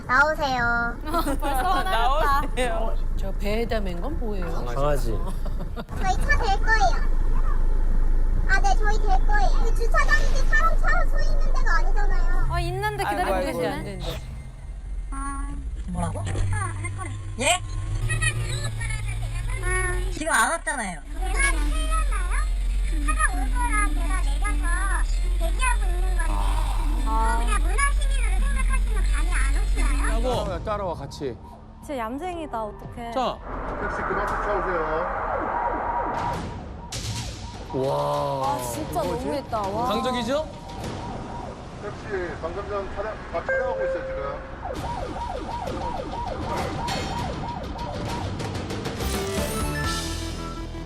나오세요. 벌써 화났다. 저 배에다 맨 건 뭐예요? 강아지. 저희 차 될 거예요. 아, 네, 저희 될 거예요. 그 주차장인데 사람 차 서 있는 데가 아니잖아요. 아, 있는데 기다리고 안 계시네. 되는데. 뭐라고? 예? 지금 안 왔잖아요. 내가 틀렸나요? 차가 올 거라 제가 내려서 대기하고 있는 건데 그냥 문화시민으로 생각하시면 감이 안 오시나요? 따라와, 따라와 같이. 진짜 얌생이다, 어떡해. 자. 택시 그만 쫓아오세요. 와. 진짜 너무했다. 와. 강적이죠? 택시 방금 전 촬영하고 있어요 지금.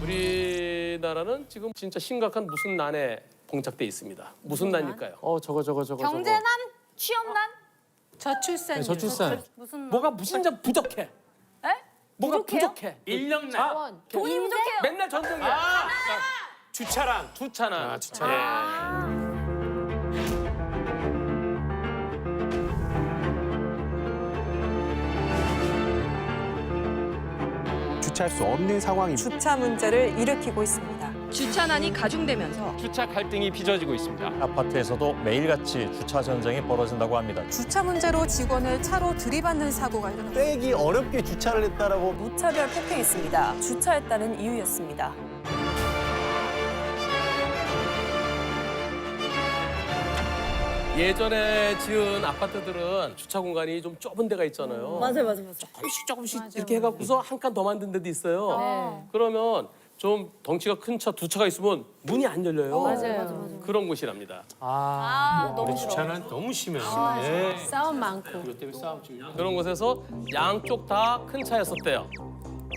우리나라는 지금 진짜 심각한 무슨 난에 봉착돼 있습니다. 무슨 난일까요? 저거. 경제난? 취업난? 저출산. 저출산. 무슨 뭐가 무슨 점 부족해. 에? 뭐가 부족해요? 부족해. 인력난. 자원. 돈이 부족해요. 맨날 전쟁이야. 주차랑. 주차난. 주차할 수 없는 상황입니다. 주차 문제를 일으키고 있습니다. 주차난이 가중되면서 주차 갈등이 빚어지고 있습니다. 아파트에서도 매일같이 주차 전쟁이 벌어진다고 합니다. 주차 문제로 직원을 차로 들이받는 사고가 일어났습니다. 빼기 어렵게 주차를 했다라고. 무차별 폭행했습니다. 주차했다는 이유였습니다. 예전에 지은 아파트들은 주차 공간이 좀 좁은 데가 있잖아요. 맞아요. 조금씩 이렇게 해갖고서 한 칸 더 만든 데도 있어요. 그러면 좀 덩치가 큰 차 두 차가 있으면 문이 안 열려요. 맞아요. 그런 곳이랍니다. 너무 싫어. 주차는 너무 심해요. 싸움 많고. 그런 곳에서 양쪽 다 큰 차였었대요.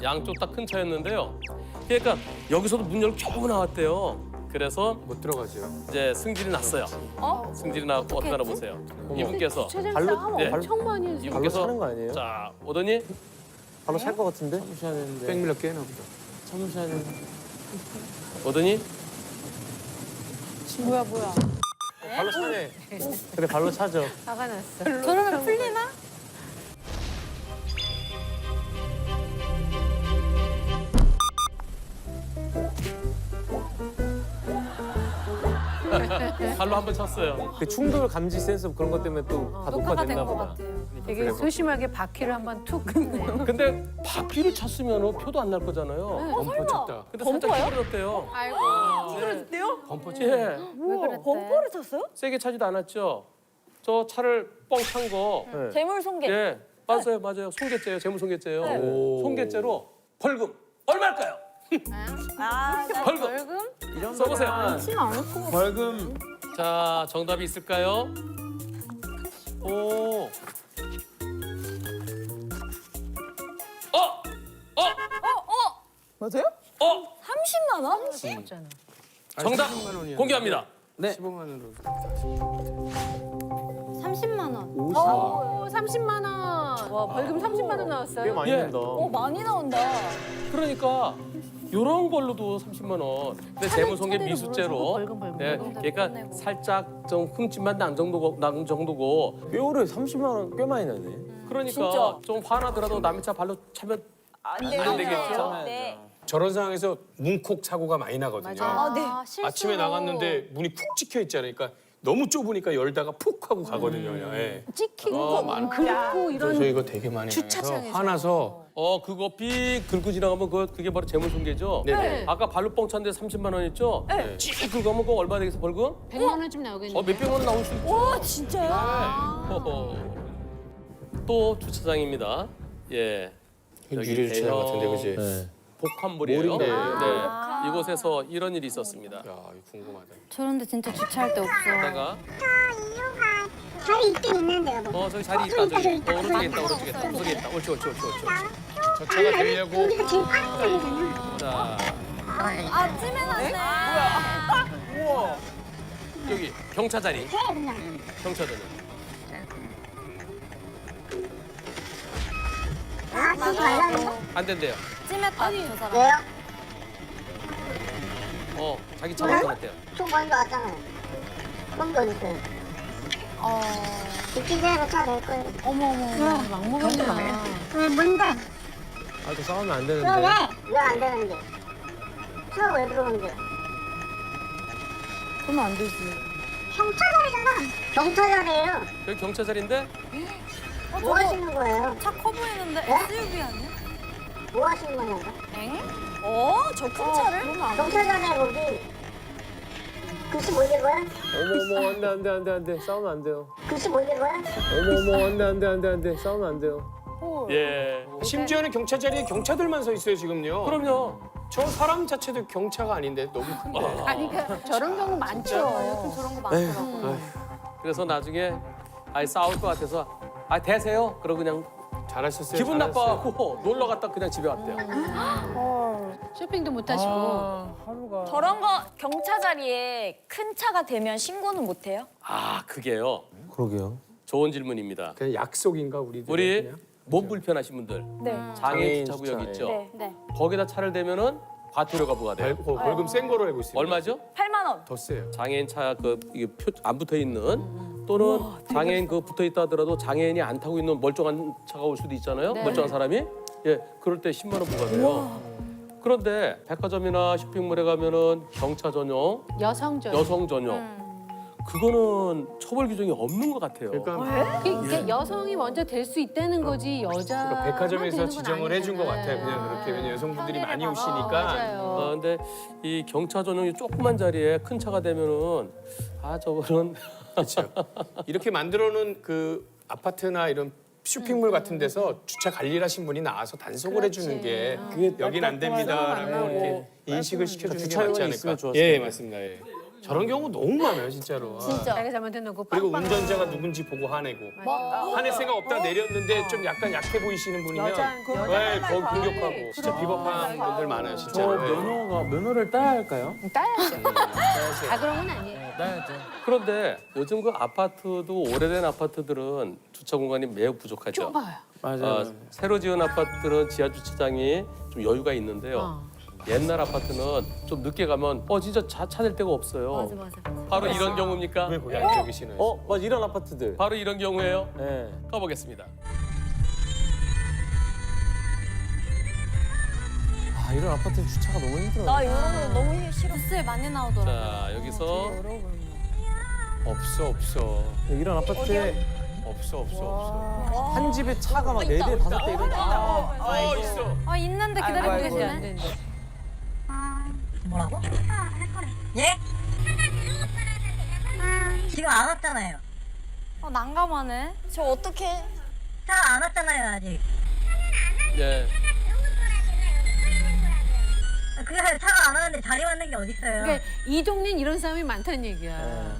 양쪽 다 큰 차였는데요. 그러니까 여기서도 문 열고 겨우 나왔대요. 그래서 못 들어가죠. 이제 승질이 났어요. 승질이 나고 어떻게 하나 보세요. 이분께서 주차장 싸움 네. 엄청 많이 해서. 발로 차는 거 아니에요? 자 오더니 발로 찰 것 같은데? 참으셔야 되는데. 백밀러 깨나 보다. 참으셔야 되는데. 오더니 뭐야. 발로 차네. 그래 발로 차죠. 화가 났어. 그러면 풀리나? 발로 한 번 쳤어요. 그 충돌 감지 센서 그런 것 때문에 또 다 녹화가 된 녹화됐나 것 보다. 같아요. 되게 소심하게 바퀴를 한번 툭 끊네요. 근데 바퀴를 쳤으면 표도 안 날 거잖아요. 범퍼 쳤다. 근데 살짝 찌그러졌대요. 아이고. 범퍼 예. 왜 그랬대? 쳤어요? 세게 차지도 않았죠. 저 차를 뻥 찬 거. 재물 손괴. 예. 맞아요. 손괴죄예요. 재무손괴죄예요. 손괴죄로 벌금 얼마일까요? 벌금. 벌금? 써보세요. 벌금. 자, 정답이 있을까요? 오. 맞아요? 30만 원? 정답 공개합니다. 네. 15만 원으로. 30만 원. 오, 30만 원. 와, 벌금 30만 원 나왔어요. 꽤 많이 예. 낸다. 많이 나온다. 그러니까 요런 걸로도 30만 원. 근데 재무손괴 차대로 미수죄로. 물어주고 벌금. 네, 그러니까 살짝 좀 흠집만 난 정도고. 뼈를 30만 원 꽤 많이 나네. 그러니까 좀 화나더라도 남의 차 발로 차면 안 되겠죠. 네. 저런 상황에서 문콕 사고가 많이 나거든요. 네. 아침에 나갔는데 문이 푹 찍혀 있잖아요. 그러니까 너무 좁으니까 열다가 푹 하고 가거든요. 예. 찍히고 긁고 이런 저 이거 되게 많이 주차장에서. 화나서 그거 삑 긁고 지나가면 그게 바로 재무손괴죠. 네네. 아까 발로 뻥 찼는데 30만 원 있죠? 찌 긁으면 그거 얼마 되겠어 벌금? 100만 원쯤 나오겠는데. 몇백만 원 나올 수 있죠. 와, 진짜요? 허허. 또 주차장입니다. 예. 유리 주차장 대형 같은데 그지? 네. 복합물이에요. 몰인데. 네. 이곳에서 이런 일이 있었습니다. 야 이거 궁금하다. 저런데 진짜 주차할 데 없어. 내가 이유가 자리 있긴 있는데요. 뭐. 저기 자리 있다 저기. 오른쪽에 있다 오른쪽에 있다. 옳지. 저 차가 되려고 여기가 제일 빠른 자리잖아. 자 아, 찜해놨네. 여기 경차 자리. 네, 그냥. 경차 자리. 아, 지금 알라는 안 된대요. 찜했다, 저 사람. 왜요? 자기 차가 떠났대요. 저 먼저 왔잖아요. 먼저 오셨어요. 느끼 대로 차낼 거예요. 어머머. 막무가내야. 왜 뭔데? 아, 또 싸우면 안 왜 되는데. 왜 안 되는데? 차가 왜 들어오는데? 그러면 안 되지. 경찰이잖아. 경찰이에요. 여기 경찰인데 뭐 하시는 거예요? 차 커 보이는데 어? SUV 아니야? 뭐 하시는 거냐고? 엥? 저 큰 차를? 경찰관에 거기 글씨 뭐 읽은 거야? 어머, 안 돼. 싸우면 안 돼요. 글씨 뭐 읽은 거야? 어머, 안 돼. 싸우면 안 돼요. 예. 심지어는 경찰 자리에 경차들만 서 있어요 지금요. 그럼요. 저 사람 자체도 경차가 아닌데 너무 큰데. 아니 그러니까 저런 경우 많죠. 요즘 저런 거 많더라고. 그래서 나중에 싸울 것 같아서 대세요. 그러고 그냥 잘하셨어요. 기분 잘하셨어요. 나빠갖고 놀러 갔다 그냥 집에 왔대요. 쇼핑도 못 하시고. 하루가. 저런 거 경차 자리에 큰 차가 되면 신고는 못 해요? 그게요. 그러게요. 좋은 질문입니다. 그냥 약속인가 우리들. 우리 그냥? 몸 불편하신 분들 네. 장애인 장애인 주차구역 주차, 있죠. 네. 거기다 차를 대면은 과태료가 부과돼요. 벌금 센 거로 알고 있습니다. 얼마죠? 8만 원. 더 세요. 장애인 차 이게 표 안 붙어 있는 또는 장애인 붙어 있다 하더라도 장애인이 안 타고 있는 멀쩡한 차가 올 수도 있잖아요. 멀쩡한 사람이 그럴 때 10만 원 부과돼요. 그런데 백화점이나 쇼핑몰에 가면은 경차 전용, 여성전. 여성 전용 그거는 처벌 규정이 없는 것 같아요. 그러니까 그게 여성이 먼저 될 수 있다는 거지 여자. 그러니까 백화점에서 지정을 해준 것 같아요. 그냥 그렇게 왜냐 여성분들이 많이 오시니까. 맞아요. 근데 이 경차 전용이 조그만 자리에 큰 차가 되면은 저거는 그렇죠. 이렇게 만들어놓은 그 아파트나 이런 쇼핑몰 같은 데서 주차 관리를 하신 분이 나와서 단속을 해주는 게 여긴 안 됩니다라고 이렇게 인식을 시켜주는 게 주차요원이 맞지 않을까. 있으면 좋았을 예, 텐데. 맞습니다. 예. 저런 경우 너무 많아요, 진짜로. 자기가 잘못해놓고 그리고 빵빵. 운전자가 누군지 보고 화내고 화낼 생각 없다 내렸는데 좀 약간 약해 보이시는 분이면 거의 공격하고 진짜 비겁한 분들 많아요, 저 진짜로. 예. 면허를 따야 할까요? 따야죠. 다 그런 건 아니에요. 따야죠. 그런데 요즘 그 아파트도 오래된 아파트들은 주차 공간이 매우 부족하죠. 좁아요. 맞아요. 새로 지은 아파트들은 지하 주차장이 좀 여유가 있는데요. 옛날 아파트는 좀 늦게 가면 진짜 차 찾을 데가 없어요. 맞아. 바로 이런 경우입니까? 왜 거기 안 적으시나요? 맞아, 이런 아파트들. 바로 이런 경우예요. 네. 가보겠습니다. 이런 아파트 주차가 너무 힘들어요. 나 이런 거 너무 싫어. 뉴스에 많이 나오더라고. 자, 여기서 없어. 이런 아파트에 없어. 한 집에 차가 막 4대, 5대 이런. 있어. 있는데 기다리고 안 계시네. 되는데. 뭐라고? 예? 지금 안 왔잖아요. 난감하네. 저 어떻게? 차 안 왔잖아요 아직. 예. 그게 차가 안 왔는데 자리 왔는 게 어딨어요. 그러니까 이 동네는 이런 사람이 많다는 얘기야.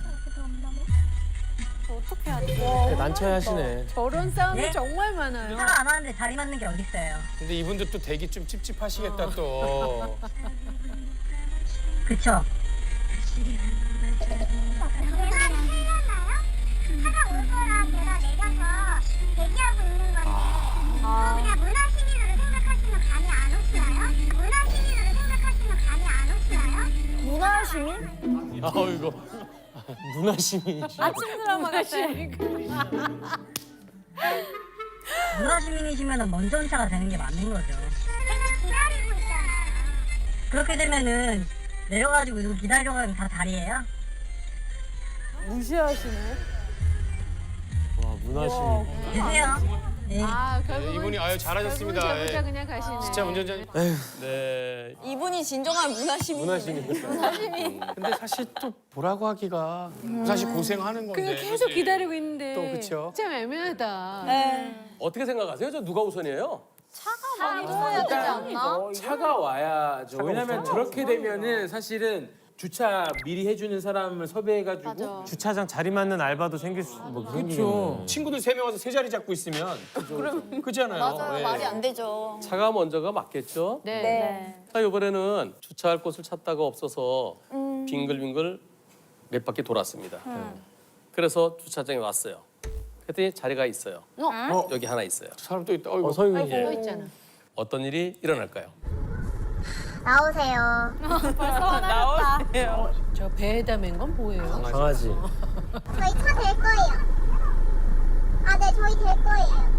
저 어떻게 해야 돼? 네, 난처해 하시네. 저런 싸움이 예? 정말 많아요. 차가 안 왔는데 자리 맞는 게 어딨어요. 근데 이분들 또 되게 좀 찝찝하시겠다 또. 그쵸? 차가 올 거라 제가 내려서 대기하고 있는 건데 그냥 문화시민으로 생각하시면 감이 안 오시나요? 문화시민으로 생각하시면 감이 안 오시나요? 문화 시민? 이거 문화시민이시. 아침 드라마 같아. 문화시민이시면 먼저 온 차가 되는 게 맞는 거죠. 제가 기다리고 있잖아요. 그렇게 되면은 내려가지고 이거 기다려가면 다 자리예요? 무시하시네. 와, 문화시민. 드세요. 네. 결국은 이분이 잘하셨습니다. 결국은 예. 자 그냥 가시네. 진짜 운전자. 네. 이분이 진정한 문화 시민. 문화시민. 근데 사실 또 뭐라고 하기가 사실 고생하는 건데. 그냥 계속 그치? 기다리고 있는데. 또 그쵸? 참 애매하다. 네. 어떻게 생각하세요? 저 누가 우선이에요? 차가 많이 줘야 되지 않나? 차가 와야죠. 왜냐면 저렇게 되면은 사실은 주차 미리 해주는 사람을 섭외해가지고 맞아. 주차장 자리 맞는 알바도 생길 수 그렇죠. 친구들 3명 와서 세 자리 잡고 있으면 그잖아요. 맞아요. 예. 말이 안 되죠. 차가 먼저가 맞겠죠? 네. 자, 이번에는 주차할 곳을 찾다가 없어서 빙글빙글 몇 바퀴 돌았습니다. 그래서 주차장에 왔어요. 그랬더니 자리가 있어요. 여기 하나 있어요. 사람 또 있다. 어이구. 서윤이. 또 있잖아. 어떤 일이 일어날까요? 나오세요. 벌써 화났다. 저 배에다 맨 건 뭐예요? 강아지. 저희 차 될 거예요. 아, 네, 저희 될 거예요.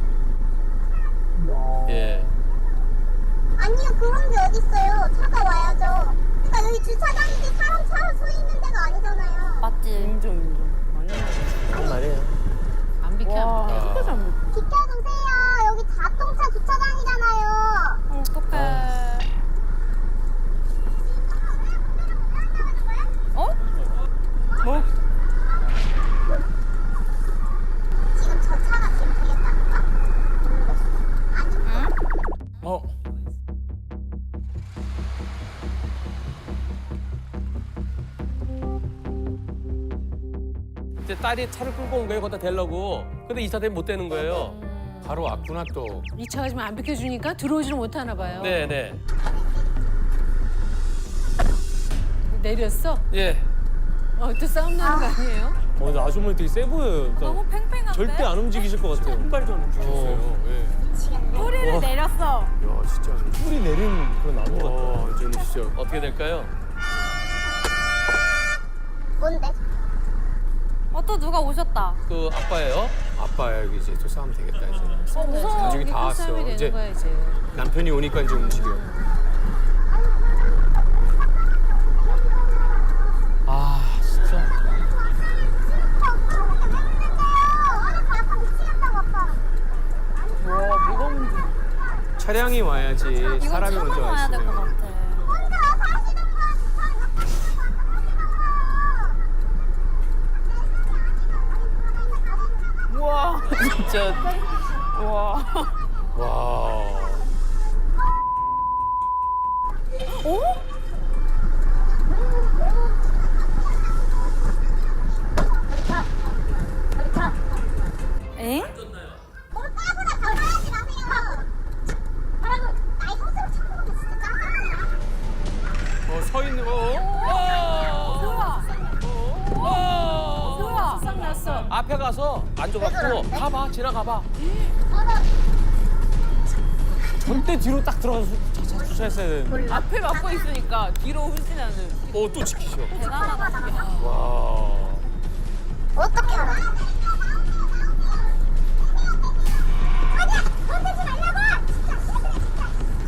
예. 아니요, 그런 게 어딨어요. 차가 와야죠. 그러니까 여기 주차장인데 사람 차 서 있는 데가 아니잖아요. 맞지? 인정. 그런 말이에요. 안 비켜. 끝까지 안 비켜. 비켜주세요. 여기 자동차 주차장이잖아요. 어떡해. 어? 뭐? 지금 저 차가 지금 되겠다니까? 어. 이제 딸이 차를 끌고 온 거예요. 거기다 대려고. 근데 이차 되면 못 되는 거예요. 바로 왔구나 또. 이 차가 지금 안 비켜주니까 들어오지를 못하나 봐요. 네네. 내렸어? 예. 또 싸움 나는 거 아니에요? 근데 아주머니 되게 세 보여요. 너무 팽팽한데? 절대 안 움직이실 것 같아요. 신발 좀 주셨어요. 예. 뿌리를 내렸어. 야 진짜. 뿌리 내린 그런 나무 같아요. 와 완전히 진짜. 어떻게 될까요? 뭔데? 또 누가 오셨다. 그 아빠예요. 아빠야 여기 이제 또 싸움 되겠다 이제. 무서워. 가족이 다 이게 싸움이 왔어. 되는 이제 거야 이제. 남편이 오니까 이제 움직여. 아 진짜. 와 무거운. 차량이 와야지 사람이 먼저 와 와야 될 것 있어요. 같아. 우와. 진짜. 와. 와. 엥? 까보다 더 말하지 마세요. 여러분, 나이 스스로 쳐보는 거 진짜 짱짱이야. 서 있는 거. 우와. 싹 났어. 앞에 가서 앉아갖고 가봐 지나가봐. 절대 뒤로 딱 들어가서 차 주차했어야 되는데. 앞에 막고 있으니까 뒤로 후진하는. 또 지키셔. 대단하다. 와. 어떻게 알아? 아니야! 건들지 말라고!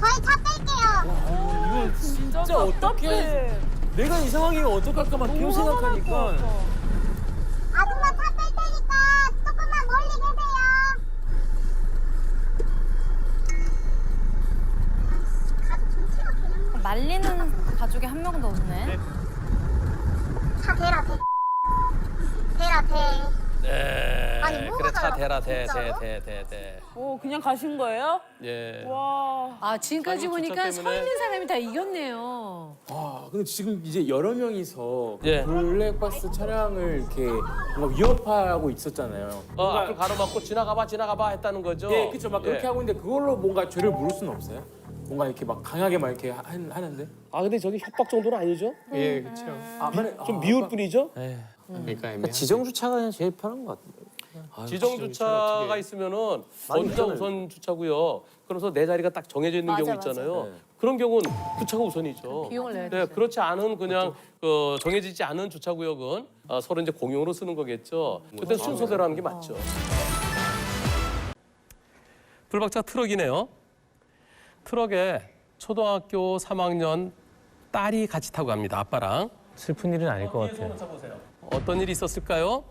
저희 차 뺄게요. 진짜 어떻게? 내가 이 상황이면 어떡할까 막 계속 생각하니까. 아줌마 차 뺄 테니까 조금만 멀리 계세요. 가족 전체가 그냥 말리는 가족이 한 명도 없네. 차 대라 대. 대라 대. 네. 아니, 뭐가 그래 차 달라, 대라 진짜로? 대. 그냥 가신 거예요? 예. 와. 아 지금까지 아이고, 보니까 주차 서 때문에. 있는 사람이 다 이겼네요. 와, 근데 지금 이제 여러 명이서 예. 블랙박스 차량을 이렇게 뭔가 위협하고 있었잖아요. 앞을 가로막고 지나가봐 했다는 거죠. 예, 그쵸. 막 그렇게 예. 하고 있는데 그걸로 뭔가 죄를 물을 수는 없어요? 뭔가 이렇게 막 강하게 막 이렇게 하는데? 아 근데 저기 협박 정도는 아니죠? 예 그렇죠. 좀 미울 뿐이죠. 그러니까 애매하네. 지정 주차가 그냥 제일 편한 것 같아요. 지정 주차가 있으면은 먼저 우선 주차고요. 그래서 내 자리가 딱 정해져 있는 맞아, 경우 맞아. 있잖아요. 그런 경우는 그 차가 우선이죠. 비용을 내야 네, 되죠. 그렇지 않은 그냥 정해지지 않은 주차구역은 서로 이제 공용으로 쓰는 거겠죠. 그때 순서대로 하는 게 맞죠. 불박차 트럭이네요. 트럭에 초등학교 3학년 딸이 같이 타고 갑니다. 아빠랑. 슬픈 일은 아닐 것 같아요. 어떤 일이 있었을까요?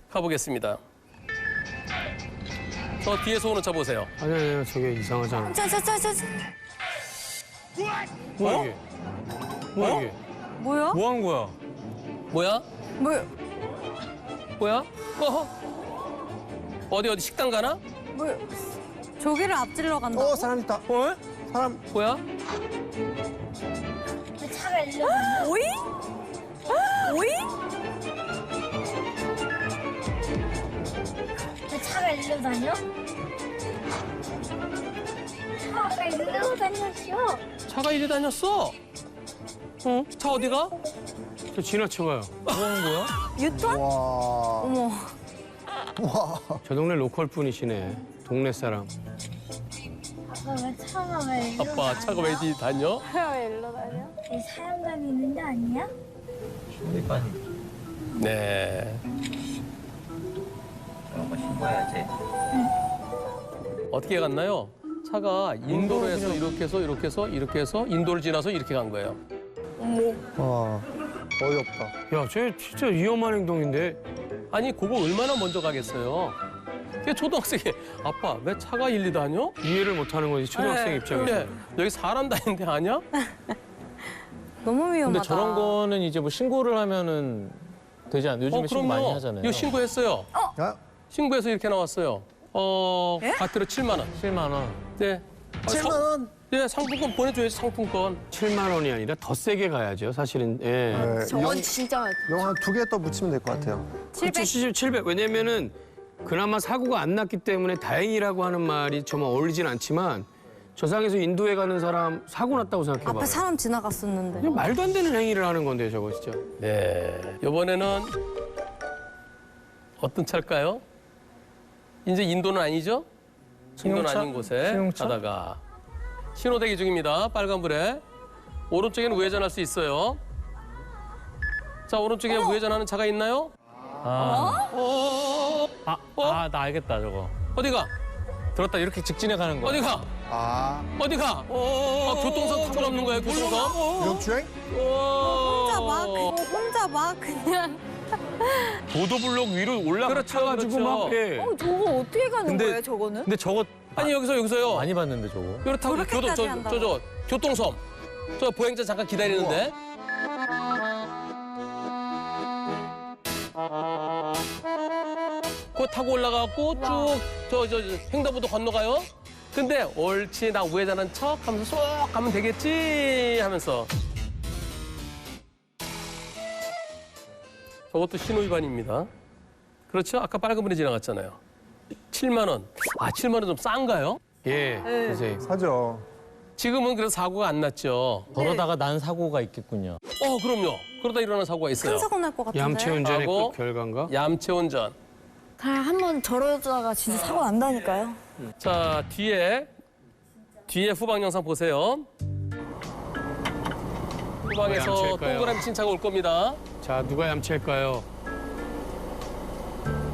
가보겠습니다. 저 뒤에서 오는 차 보세요. 아니 저게 이상하잖아. 뭐야 이게? 뭐야 이게? 뭐야? 뭐 한 거야? 뭐야? 뭐야? 뭐야? 어디 식당 가나? 뭐야? 저기를 앞질러 간다. 사람 있다. 사람. 뭐야? 왜 차가 일로 오이? 오이? 왜 차가 일로 다녀? 차가 일로 다녔어. 차가 이리 다녔어. 차 어디가? 저 지나쳐가요. 유턴? 와. 어머. 저 동네 로컬 분이시네. 동네 사람. 아빠 왜 차가 왜 일로 아빠 차가 왜 이리 다녀? 왜 일로 다녀? 이 사람 다니는 데 아니야? 네. 어떻게 갔나요? 차가 인도로 해서 이렇게 해서 인도를 지나서 이렇게 간 거예요. 어이없다. 야, 쟤 진짜 위험한 행동인데. 아니 그거 얼마나 먼저 가겠어요. 걔 초등학생이 아빠 왜 차가 1, 2 다녀? 이해를 못하는 거지 초등학생 입장에서. 근데 여기 사람 다니는 데 아니야? 너무 위험하다. 근데 저런 거는 이제 뭐 신고를 하면은 되지 않나요? 요즘에 신고 많이 하잖아요. 이거 신고했어요. 야, 신고해서 이렇게 나왔어요. 과태료 7만 원. 7만 원. 네. 7만 원? 네, 상품권 보내줘야지 상품권. 7만 원이 아니라 더 세게 가야죠, 사실은. 예. 저건 진짜 영화 2개 더 붙이면 될 것 같아요. 700. 왜냐면은 그나마 사고가 안 났기 때문에 다행이라고 하는 말이 정말 어울리진 않지만 저 상에서 인도에 가는 사람 사고 났다고 생각해봐요. 앞에 사람 지나갔었는데. 그냥 말도 안 되는 행위를 하는 건데요, 저거 진짜. 네. 이번에는 어떤 차일까요? 이제 인도는 아니죠? 인도는 아닌 곳에 가다가 신호 대기 중입니다. 빨간불에. 오른쪽에는 우회전할 수 있어요. 자, 오른쪽에 우회전하는 차가 있나요? 나 알겠다, 저거. 어디가? 들었다, 이렇게 직진해 가는 거. 어디가? 어디가? 교통선 타고 넘는 거예요, 교통선? 역주행? 혼자 막 그냥. 보도블록 위로 올라가가지고 그렇죠. 막. 예. 저거 어떻게 가는 거예요, 저거는? 근데 저거 아니, 여기서요. 많이 봤는데, 저거. 이렇다고 저렇게까지 한다고. 교통섬. 저 보행자 잠깐 기다리는데. 그거 타고 올라가고 쭉 횡단보도 건너가요. 근데 옳지 나 우회전한 척 하면서 쏙 가면 되겠지 하면서. 저것도 신호 위반입니다. 그렇죠? 아까 빨간불에 지나갔잖아요. 7만 원. 7만 원 좀 싼가요? 예, 선생님. 사죠. 지금은 그래서 사고가 안 났죠. 그러다가 난 사고가 있겠군요. 그럼요. 그러다 일어난 사고가 있어요. 큰 사고 날 것 같은데. 얌체 운전의 하고 그 결과인가? 얌체 운전. 한번 저러다가 진짜 사고 난다니까요. 자, 뒤에 후방 영상 보세요. 후방에서 얌체일까요? 동그라미 친 차가 올 겁니다. 자, 누가 얌체일까요?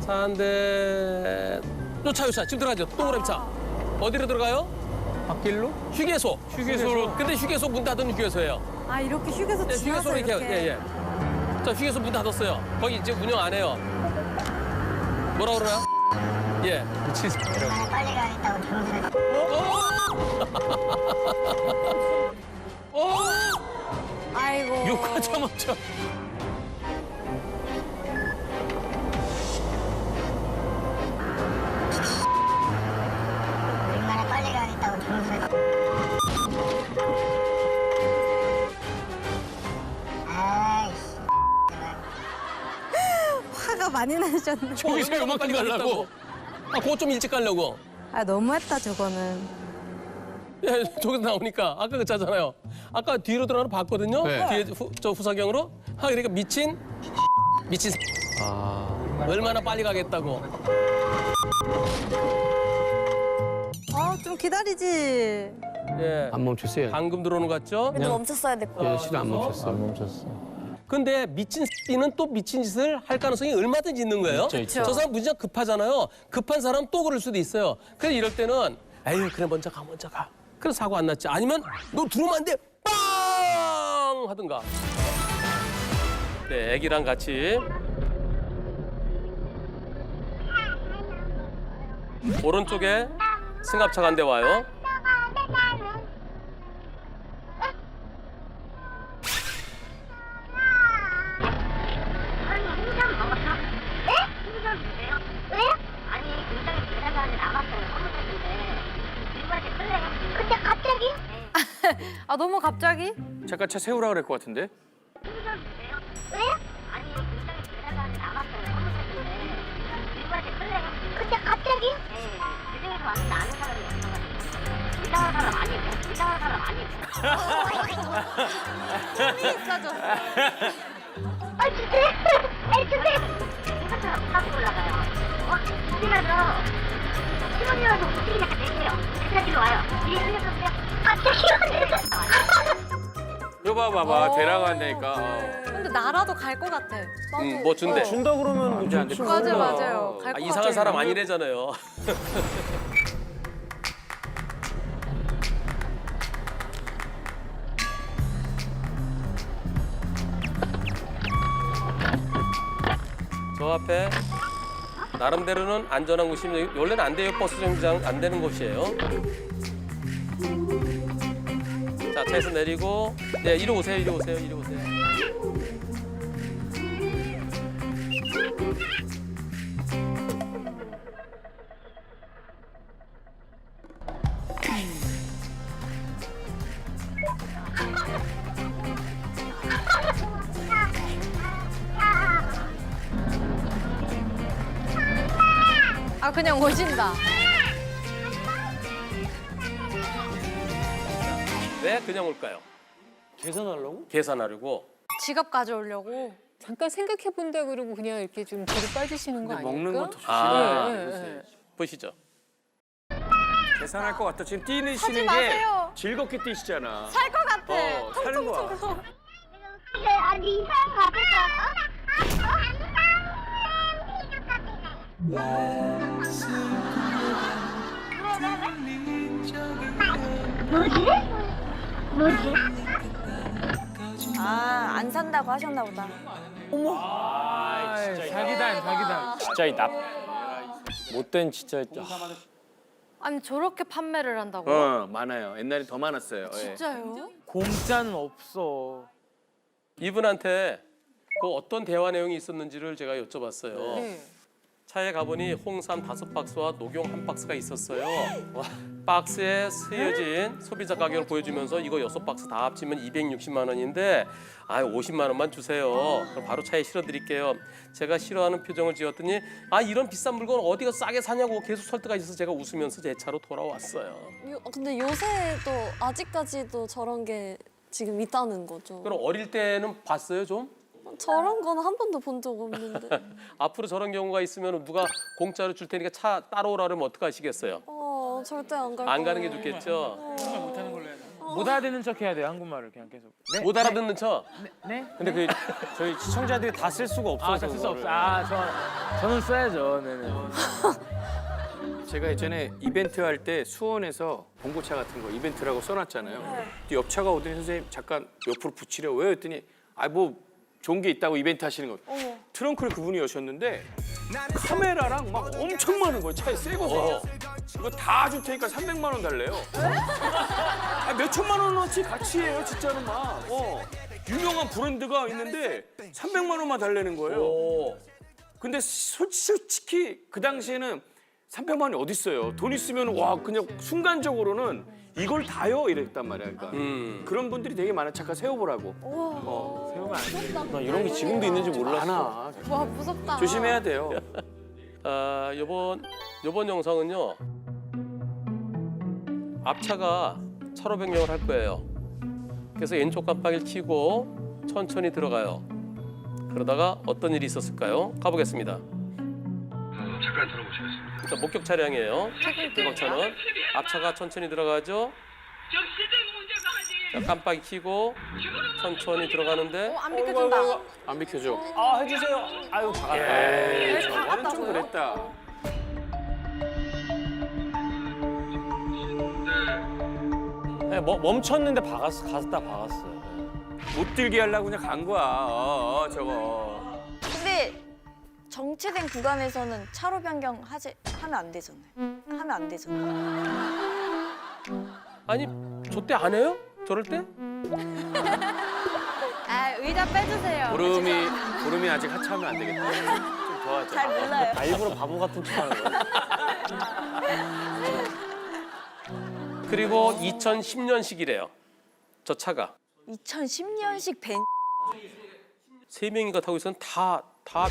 차 한 대. 요차 지금 들어가죠. 동그라미 차. 어디로 들어가요? 앞길로? 휴게소. 휴게소로. 근데 휴게소 문 닫은 휴게소예요. 이렇게 휴게소 네, 지나서 휴게소로 이렇게. 자, 휴게소 문 닫았어요. 거기 이제 운영 안 해요. 뭐라 그러나요? 예. 미친 새끼라고. 빨리 가겠다고 들었어요. 아이고. 욕하자마자. 얼마나 빨리 가겠다고 들었어요. 아이씨. 화가 많이 나셨네. 저기서 요만큼 가려고. 그거 좀 일찍 가려고. 너무했다 저거는. 예, 저기서 나오니까 아까 그 차잖아요. 아까 뒤로 들어가는 거 봤거든요. 네. 뒤에 후사경으로. 그러니까 미친. 얼마나 빨리 가겠다고. 좀 기다리지. 예. 안 멈췄어요. 방금 들어오는 거 같죠? 그래도 멈췄어야 될 거. 예, 시도 안 멈췄어. 안 멈췄어. 근데 미친 X는 또 미친 짓을 할 가능성이 얼마든지 있는 거예요. 있죠. 저 사람 무지장 급하잖아요. 급한 사람 또 그럴 수도 있어요. 그래서 이럴 때는 에휴 그래 먼저 가. 그래서 사고 안 났지. 아니면 너 들어오면 안 돼. 빵 하든가. 네, 애기랑 같이. 오른쪽에 승합차가 한 대 와요. 근데 갑자기? 너무 갑자기? 잠깐 차 세우라 그럴 것 같은데? 왜? 아니 굉장히 대단한 남았어요. 근데 갑자기? 네, 그중에서 왔는데 아는 사람이 없어가지고 이상한 사람 아니고 이상한 사람 아니고. 진짜? 이것처럼 타고 올라가요. 집이라서 신혼이라서 어떻게 약간 내세요. 그냥 뒤로 와요. 뒤에 흘려서세요. 갑자기 봐봐 대라고 한다니까. 근데 나라도 갈 것 같아. 뭐 준대. 준다 그러면 뭐 안 돼. 좋지. 맞아요, 맞아요. 갈 아, 것 이상한 같아요. 사람 아니래잖아요. 저 앞에 나름대로는 안전한 곳이면 원래는 안 돼요. 버스 정류장 안 되는 곳이에요. 자, 차에서 내리고 네, 이리 오세요. 이리 오세요. 이리 오세요. 아, 그냥 오신다. 왜 그냥 올까요? 계산하려고? 계산하려고. 지갑 가져오려고. 잠깐 생각해 본다 그러고 그냥 이렇게 좀 뒤로 빠지시는 거 아닐까? 먹는 것도 아, 조심해. 보시죠. 계산할 것 같아. 지금 뛰시는 게 마세요. 즐겁게 뛰시잖아. 살 것 같아. 사는 거야. 어디 가볼까? 아, 안 산다고 하셨나 보다. 사기단. 진짜 이 못된 진짜. 아니, 저렇게 판매를 한다고? 많아요. 옛날에 더 많았어요. 예. 진짜요? 공짜는 없어. 이분한테 그 어떤 대화 내용이 있었는지를 제가 여쭤봤어요. 네. 차에 가보니 홍삼 5박스와 녹용 1박스가 있었어요. 박스에 쓰여진 소비자 가격을 보여주면서 이거 6박스 다 합치면 260만 원인데 50만 원만 주세요. 그럼 바로 차에 실어드릴게요. 제가 싫어하는 표정을 지었더니 이런 비싼 물건 어디가 싸게 사냐고 계속 설득가 있어서 제가 웃으면서 제 차로 돌아왔어요. 근데 요새도 아직까지도 저런 게 지금 있다는 거죠. 그럼 어릴 때는 봤어요 좀? 저런 건 한 번도 본 적 없는데. 앞으로 저런 경우가 있으면 누가 공짜로 줄 테니까 차 따라오라 그러면 어떡하시겠어요? 절대 안 갈 거예요. 안 가는 게 좋겠죠? 못 알아듣는 척 해야 돼 한국말을 그냥 계속. 못 알아듣는 척? 네? 근데 그 저희 시청자들이 다 쓸 수가 없어서. 쓸 수 없어. 저는 써야죠. 네네. 제가 예전에 이벤트 할 때 수원에서 봉고차 같은 거 이벤트라고 써놨잖아요. 근데 옆차가 오더니 선생님 잠깐 옆으로 붙이려 왜 했더니 뭐 좋은 게 있다고 이벤트 하시는 거. 트렁크를 그분이 여셨는데 카메라랑 막 엄청 많은 거예요. 차에 새 거. 이거 다 줄 테니까 300만 원 달래요. 몇 천만 원어치 가치예요, 진짜는 막. 유명한 브랜드가 있는데 300만 원만 달래는 거예요. 근데 솔직히 그 당시에는 300만 원이 어디 있어요? 돈 있으면 그냥 순간적으로는 이걸 다요 이랬단 말이야. 그러니까 그런 분들이 되게 많아. 잠깐 세워보라고. 세우면 안 돼. 나 이런 게 지금도 있는지 몰랐어. 많아. 와, 무섭다. 조심해야 돼요. 요번 영상은요. 앞차가 차로 변경을 할 거예요. 그래서 왼쪽 깜빡이를 켜고 천천히 들어가요. 그러다가 어떤 일이 있었을까요? 가보겠습니다. 잠깐 들어보시겠습니다. 자, 목격 차량이에요. 이번차는 앞차가 천천히 들어가죠. 자, 깜빡이 켜고 천천히 들어가는데 안 비켜준다. 안 비켜줘. 해주세요. 아유 저거는 좀 그랬다. 네, 멈췄는데 갔다 박았어요. 못 들게 하려고 그냥 간 거야. 저거. 근데 정체된 구간에서는 차로 변경 하면 안 되잖아요. 하면 안 되잖아요. 아니 저 때 안 해요? 저럴 때? 의자 빼주세요. 보름이 아직 하차하면 안 되겠다. 좀 더 하자. 잘 몰라요. 일부러 바보 같은 척 하는 거야. 그리고 2010년식이래요. 저 차가 2010년식 벤. 3명이가 타고 있었는데 다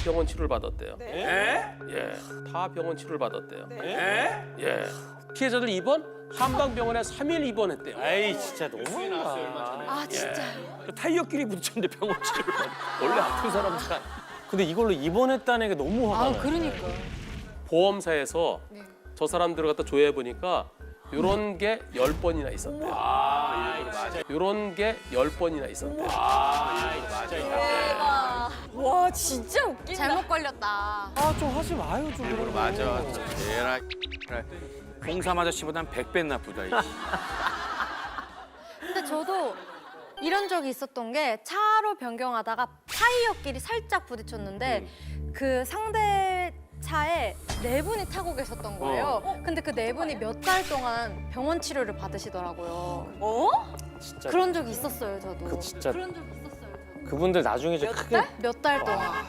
병원 치료를 받았대요. 에? 예, 다 병원 치료를 받았대요. 에? 예, 피해자들 입원 한방병원에 3일 입원했대요. 에이 진짜 너무한다. 아, 진짜요? 그 타이어끼리 부딪혔는데 병원 치료를 받아. 원래 아픈 사람은 잘. 근데 이걸로 입원했다는 게 너무 화가 나요. 그러니까. 보험사에서 저 사람들을 갖다 조회해 보니까 이런 게 10번이나 있었대요. 이런 게 10번이나 있었대요. 대박. 와 진짜 웃긴다. 잘못 걸렸다. 아 좀 하지 마요 좀. 일부러 맞아. 얘라 홍삼 아저씨보단 100배 나쁘다. 이거. 근데 저도 이런 적이 있었던 게 차로 변경하다가 타이어끼리 살짝 부딪혔는데 그 상대 차에 네 분이 타고 계셨던 거예요. 근데 그 네 분이 몇 달 동안 병원 치료를 받으시더라고요. 진짜 그런 적이 있었어요, 저도. 그 진짜 그런 적이 있었어요, 저도. 그분들 나중에 이제 크게 몇 달 동안.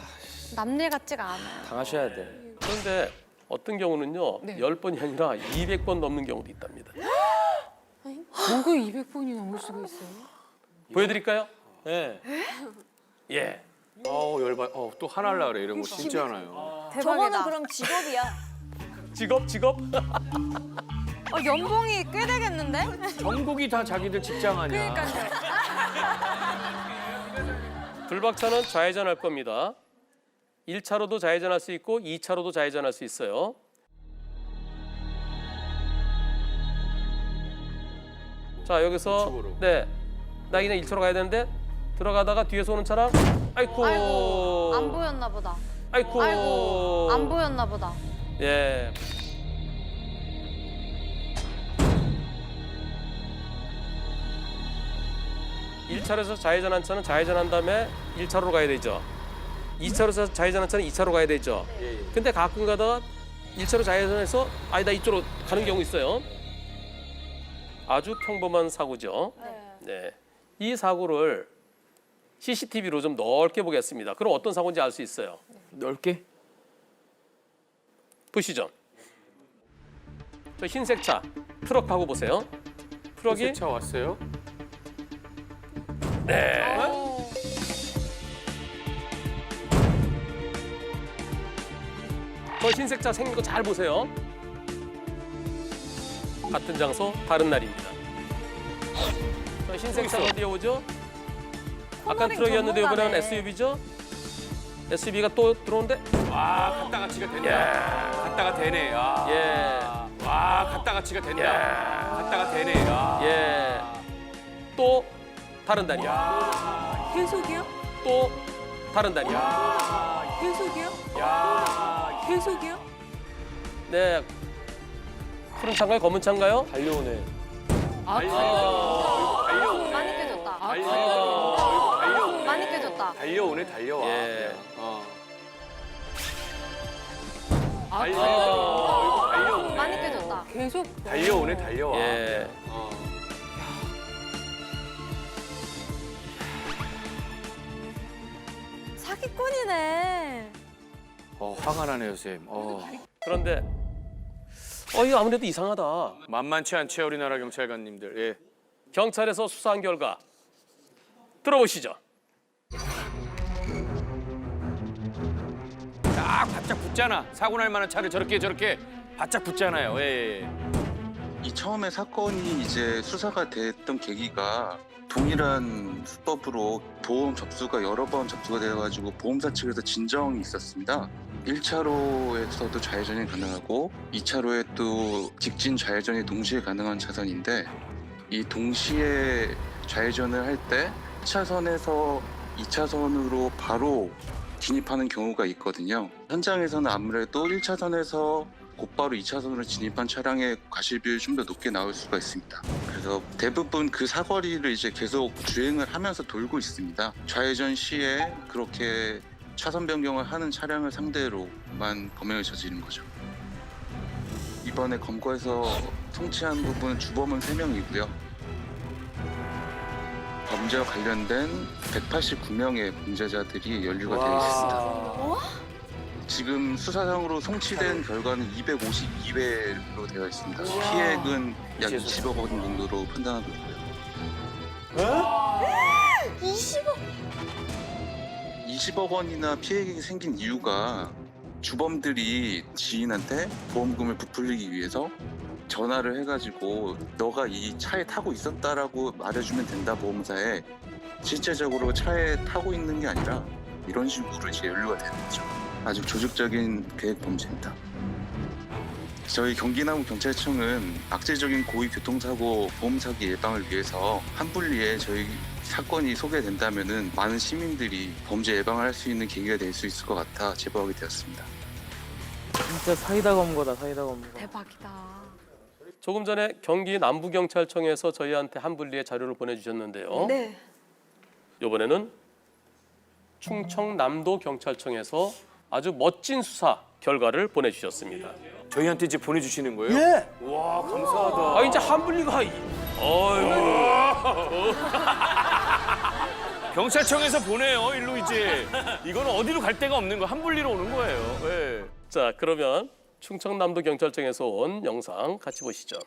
남일 같지가 않아요. 당하셔야 돼. 그런데 어떤 경우는요, 네. 10번이 아니라 200번 넘는 경우도 있답니다. 뭐가 200번이 넘을 수가 있어요? 보여드릴까요? 네. 예. 열받. 또 화날라 그래. 이런 거 쉽지 않아요. 저거는 그럼 직업이야. 직업? 연봉이 꽤 되겠는데? 전국이 다 자기들 직장 아니야. 불박차는 좌회전할 겁니다. 1차로도 좌회전할 수 있고 2차로도 좌회전할 수 있어요. 자, 여기서 우측으로. 네. 나 그냥 1차로 가야 되는데 들어가다가 뒤에서 오는 차랑 아이고. 안 보였나 보다. 아이고. 안 보였나 보다. 예. 일차로에서 좌회전한 차는 좌회전한 다음에 1차로로 가야 되죠. 2차로에서 좌회전한 차는 2차로 가야 되죠. 근데 가끔 가다가 1차로 좌회전해서 아니 나 이쪽으로 가는 경우 있어요. 아주 평범한 사고죠. 네. 이 사고를 CCTV로 좀 넓게 보겠습니다. 그럼 어떤 사고인지 알 수 있어요. 넓게? 보시죠. 저 흰색 차 트럭하고 보세요. 트럭이 차 왔어요? 네. 저 흰색 차 생긴 거 잘 보세요. 같은 장소, 다른 날입니다. 저 흰색 차 어디에 오죠? 아까 트럭이었는데 이번에는 SUV죠? SUV가 또 들어오는데? 와, 갔다 가치가 된다. 갔다가 되네. 아. 예. 와, 갔다 가치가 된다. 갔다가 되네. 아. 예. 또 다른 날이야. 계속이요? 또 다른 날이야. 계속이요? 야. 계속이요? 네. 푸른 차인가요? 검은 차인가요? 달려오네. 달려오네. 많이 깨졌다. 달려오네. 많이 깨졌다. 달려오네, 달려와. 예. 달려오네. 많이 깨졌다. 계속 달려오네, 달려와. 예. 사기꾼이네. 화가 나네요, 쌤. 그런데 이거 아무래도 이상하다. 만만치 않죠, 우리나라 경찰관님들. 예. 경찰에서 수사한 결과 들어보시죠. 딱 바짝 붙잖아. 사고 날 만한 차를 저렇게 바짝 붙잖아요. 예. 이 처음에 사건이 이제 수사가 됐던 계기가 동일한 수법으로 보험 접수가 여러 번 접수가 되어가지고 보험사 측에서 진정이 있었습니다. 1차로에서도 좌회전이 가능하고 2차로에 또 직진 좌회전이 동시에 가능한 차선인데 이 동시에 좌회전을 할 때 1차선에서 2차선으로 바로 진입하는 경우가 있거든요. 현장에서는 아무래도 1차선에서 곧바로 2차선으로 진입한 차량의 과실비율이 좀 더 높게 나올 수가 있습니다. 그래서 대부분 그 사거리를 이제 계속 주행을 하면서 돌고 있습니다. 좌회전 시에 그렇게 차선 변경을 하는 차량을 상대로만 범행을 저지른 거죠. 이번에 검거해서 송치한 부분은 주범은 3명이고요. 범죄와 관련된 189명의 범죄자들이 연루가 되어 있습니다. 지금 수사상으로 송치된 결과는 252회로 되어 있습니다. 피해액은 약 20억 원 정도로 판단하고 있고요. 20억 원이나 피해액이 생긴 이유가 주범들이 지인한테 보험금을 부풀리기 위해서 전화를 해가지고 너가 이 차에 타고 있었다라고 말해주면 된다 보험사에 실제적으로 차에 타고 있는 게 아니라 이런 식으로 이제 연루가 되는 거죠. 아주 조직적인 계획 범죄입니다. 저희 경기남부경찰청은 악재적인 고의교통사고 보험사기 예방을 위해서 한분리에 저희 사건이 소개된다면은 많은 시민들이 범죄 예방을 할 수 있는 계기가 될 수 있을 것 같아 제보하게 되었습니다. 진짜 사이다 검거다, 사이다 검거. 대박이다. 조금 전에 경기 남부경찰청에서 저희한테 한 분리의 자료를 보내주셨는데요. 네. 이번에는 충청남도경찰청에서 아주 멋진 수사 결과를 보내주셨습니다. 저희한테 이제 보내주시는 거예요? 예. 와, 감사하다. 아 이제 한 분리가 어휴. 경찰청에서 보내요, 일로 이제. 이거는 어디로 갈 데가 없는 거, 한 분리로 오는 거예요. 예. 자 그러면 충청남도경찰청에서 온 영상 같이 보시죠.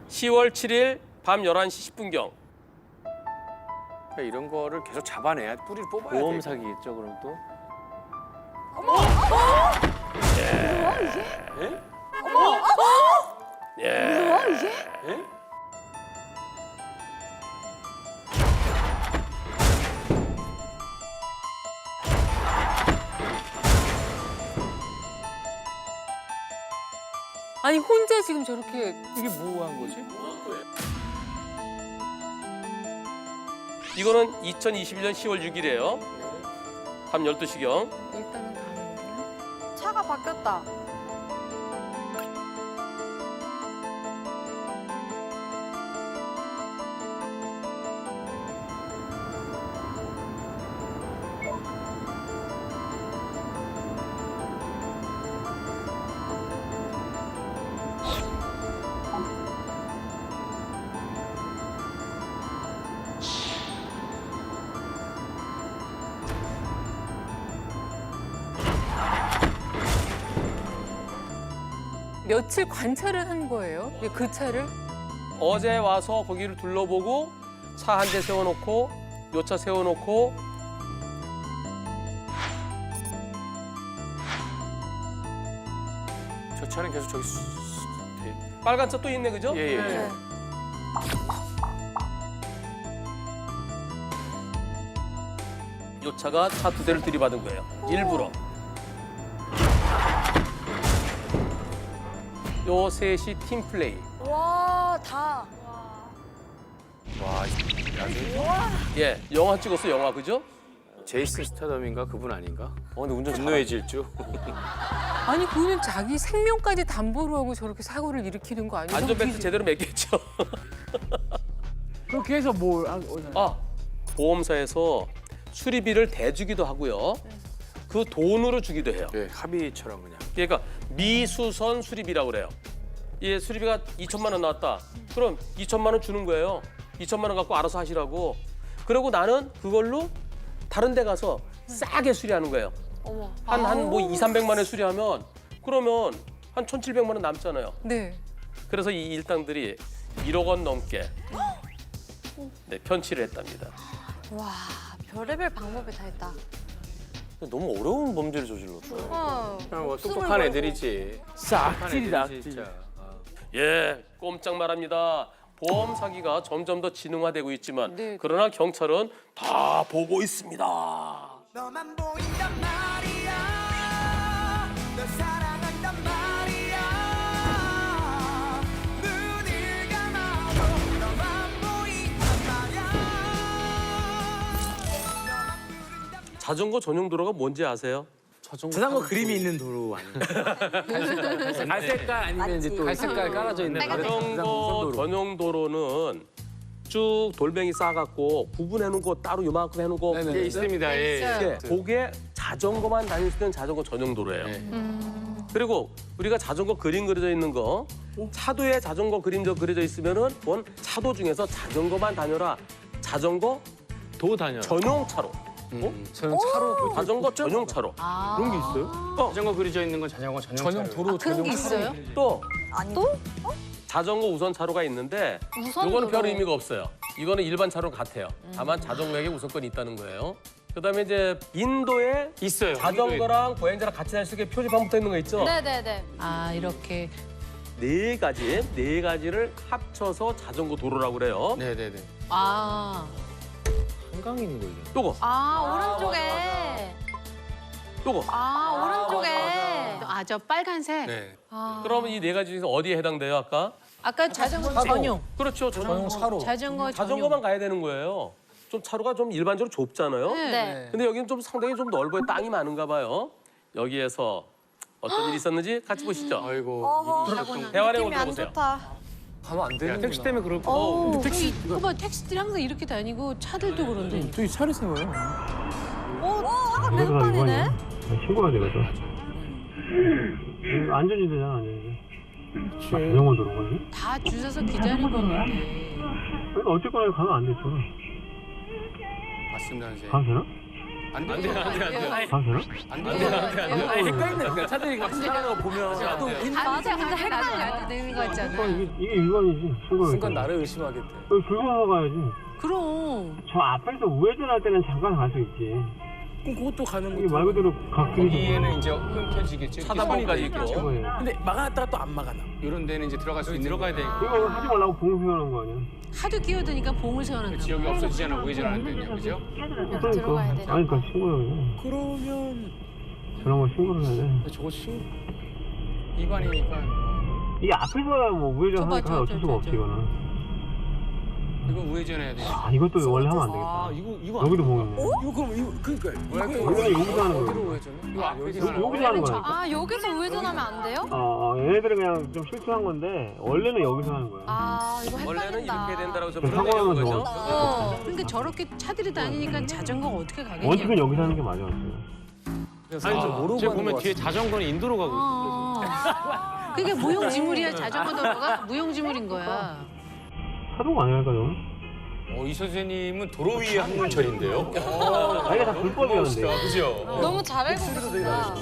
10월 7일 밤 11시 10분경 그러니까 이런 거를 계속 잡아내야 뿌리를 뽑아야 돼. 보험 사기겠죠, 그럼 또? 예. 예? 아니 혼자 지금 저렇게 이게 뭐 한 거지? 이거는 2021년 10월 6일이에요. 밤 12시경. 일단은 다른데요. 차가 바뀌었다. 며칠 관찰을 한 거예요? 그 차를? 어제 와서 거기를 둘러보고 차 한 대 세워놓고 요 차 세워놓고 저 차는 계속 저기 빨간 차 또 있네, 그죠? 예, 예. 네. 요 차가 차 두 대를 들이받은 거예요. 일부러. 요 셋이 팀 플레이. 와, 다. 와, 예, 영화 찍었어, 영화, 그죠? 제이슨 스타덤인가 그분 아닌가? 근데 운전 분노의 질주. 아니 그거는 자기 생명까지 담보로 하고 저렇게 사고를 일으키는 거 아니에요? 안전벨트 제대로 매겼죠. 그렇게 해서 뭘? 보험사에서 수리비를 대주기도 하고요. 그 돈으로 주기도 해요. 네, 합의처럼 그냥. 그러니까 미수선 수리비라고 그래요. 예, 수리비가 2천만 원 나왔다. 그럼 2천만 원 주는 거예요. 2천만 원 갖고 알아서 하시라고. 그리고 나는 그걸로 다른 데 가서 싸게 수리하는 거예요. 한 뭐 2, 300만 원 수리하면 그러면 한 1,700만 원 남잖아요. 네. 그래서 이 일당들이 1억 원 넘게 네, 편취를 했답니다. 와, 별의별 방법이 다 있다. 너무 어려운 범죄를 저질렀어요. 그냥 뭐 똑똑한 애들이지. 진짜 악질이다, 애들이지, 악질. 진짜. 예, 꼼짝 말합니다. 보험 사기가 점점 더 진흥화되고 있지만 네. 그러나 경찰은 다 보고 있습니다. 너만 보인단 말이야 널 사랑한단 말이야 눈을 감아도 너만 보인단 말이야 자전거 전용 도로가 뭔지 아세요? 자전거 그림이 있는 도로 아닌가? 갈색깔 아니면 이제 또 갈색깔 깔아져 있는 자전거 전용 도로는 쭉 돌멩이 쌓아갖고 구분해놓고 따로 요만큼 해놓고 예, 있습니다. 예. 예, 그게 자전거만 다닐 수 있는 자전거 전용 도로예요. 그리고 우리가 자전거 그림 그려져 있는 거 차도에 자전거 그림 그려져 있으면은 그건 차도 중에서 자전거만 다녀라 자전거 도 다녀. 전용 차로. 저는 차로 자전거 전용 차로. 그런 게 있어요? 자전거 그려져 있는 건 자전거 전용 전용 도로 그런 게 있어요? 또 또? 자전거 우선 차로가 있는데 이거는 별 의미가 없어요. 이거는 일반 차로랑 같아요. 다만 자전거에게 우선권이 있다는 거예요. 그다음에 이제 인도에 있어요. 자전거랑 보행자랑 같이 다닐 수 있게 표지판 붙어 있는 거 있죠? 네네네. 아 이렇게. 네 가지를 합쳐서 자전거 도로라고 그래요. 네네네. 아. 한강에 있는 거 이게. 요거, 아, 오른쪽에. 요거. 아, 오른쪽에. 아, 저 빨간색. 네. 그러면 이 네 가지 중에서 어디에 해당돼요, 아까? 아까 자전거 전용. 그렇죠. 자전거 전용. 자전거만 가야 되는 거예요. 좀 차로가 좀 일반적으로 좁잖아요. 네. 근데 여기는 좀 상당히 좀 넓어요. 땅이 많은가 봐요. 여기에서 어떤 일이 있었는지 같이 보시죠. 아이고. 대화내용 느낌이 안 들어보세요. 좋다. 가면 안 되는 택시 때문에 그럴 거. 어, 택시. 그봐 택시들이 항상 이렇게 다니고 차들도 그런데. 저기 차를 세워요. 차가 계속 다니네. 신고해야 되거든. 안전지대잖아, 안전지대. 자전거 도로거든. 다 줄 서서 기다리고 있는데. 그러니까 어쨌거나 가면 안 됐잖아. 맞습니다, 선생님. 가면 되나? 안 돼, 안 돼, 안 돼. 가면 되나? 헷갈린다니까. 차들이 막 지나가는 거 보면. 또 맞아, 근데 헷갈려야 되는 거 있잖아. 이게 일반이지, 신고해야 순간 나를 의심하겠대. 긁어서 가야지. 그럼. 저 앞에서 우회전할 때는 잠깐 갈 수 있지. 그럼 그것도 가는 이게 거죠. 말 그대로 갓길이 거기에는 이제 끊겨지겠죠. 차단봉까지 있고. 근데 막아놨다가 또 안 막아놔. 이런 데는 이제 들어갈 수 있는 들어가야 되니까. 이거 하지 말라고 봉 세워놓은 거 아니야? 하도 끼어드니까 봉을 세워놨나 봐. 지역이 없어지잖아. 우회전하는 데는요, 그죠? 그러니까. 아니, 그러니까 신고해야 돼. 그러면 저런 거 신고를 해야 돼. 저거 위반이니까. 이게 앞에서 뭐 우회전하니까 저거, 어쩔 수가 없지, 이거는. 이거 우회전해야 돼. 아, 이것도 원래 하면 안 되겠다. 아 이거 여기도 봉 있네. 이거 그럼 이거 그러니까 이거는 여기서 하는 어디로 거야. 우회전해? 이거 앞에서 하는 여기서 하는 거야. 아, 여기서 우회전하면 안 돼요? 얘네들은 그냥 좀 실수한 건데 원래는 여기서 하는 거야. 아, 이거 원래는 헷갈린다. 이렇게 된다라고 좀 사고 풀어내는 나면 거죠. 더. 그러니까 저렇게 차들이 다니니까 자전거가 어떻게 가겠냐. 원칙은 여기서 하는 게 맞아. 아니, 좀 모르고 지금 보면 뒤에 자전거는 인도로 가고 있어. 그게 무용지물이야. 자전거 도로가 무용지물인 거야. 차도가 아니랄까, 좀? 이 선생님은 도로 위에 한문철인데요. 아, 이게 다 불법이었는데. 그죠? 너무 잘 알고 계신다.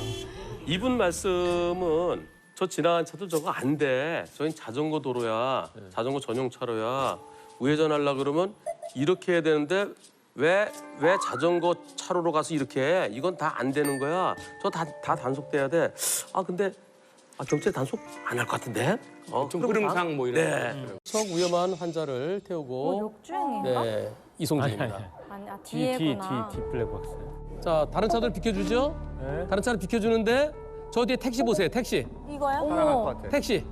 이분 말씀은 저 지나간 차도 저거 안 돼. 저긴 자전거 도로야. 자전거 전용 차로야. 우회전하려 그러면 이렇게 해야 되는데 왜 자전거 차로로 가서 이렇게 해? 이건 다 안 되는 거야. 저 다 단속돼야 돼. 아 근데 경찰 단속 안 할 것 같은데? 좀 흐름상 뭐 이런. 네. 척 위험한 환자를 태우고 역주행인가? 네 이송 중입니다. 아니, 뒤에구나. 뒤 블랙박스. 자 다른 차들 비켜주죠? 다른 차를 비켜주는데 저 뒤에 택시 보세요. 택시. 이거요? 어머, 택시.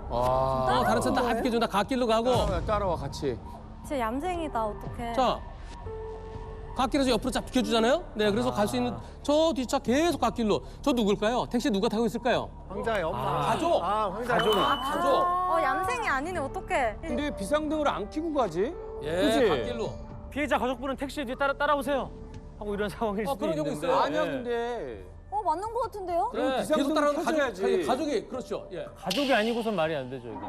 다른 차 다 비켜준다. 갓길로 가고. 따라와 같이. 진짜 얌생이다, 어떡해. 자, 갓길에서 옆으로 쫙 비켜주잖아요. 네, 그래서 갈 수 있는 저 뒷차 계속 갓길로. 저 누굴까요? 택시 누가 타고 있을까요? 황자의 엄마. 가족. 가족. 얌생이 아니네, 어떡해. 근데 비상등을 안 켜고 가지? 예, 그치? 갓길로. 피해자 가족분은 택시 뒤에 따라오세요. 하고 이런 상황일 수도 그런 경우 있는데. 있어요. 아니야 근데. 맞는 것 같은데요? 네, 계속 비상등 따라오는 켜줘야지. 가족이 그렇죠. 예. 가족이 아니고선 말이 안 되죠, 이게.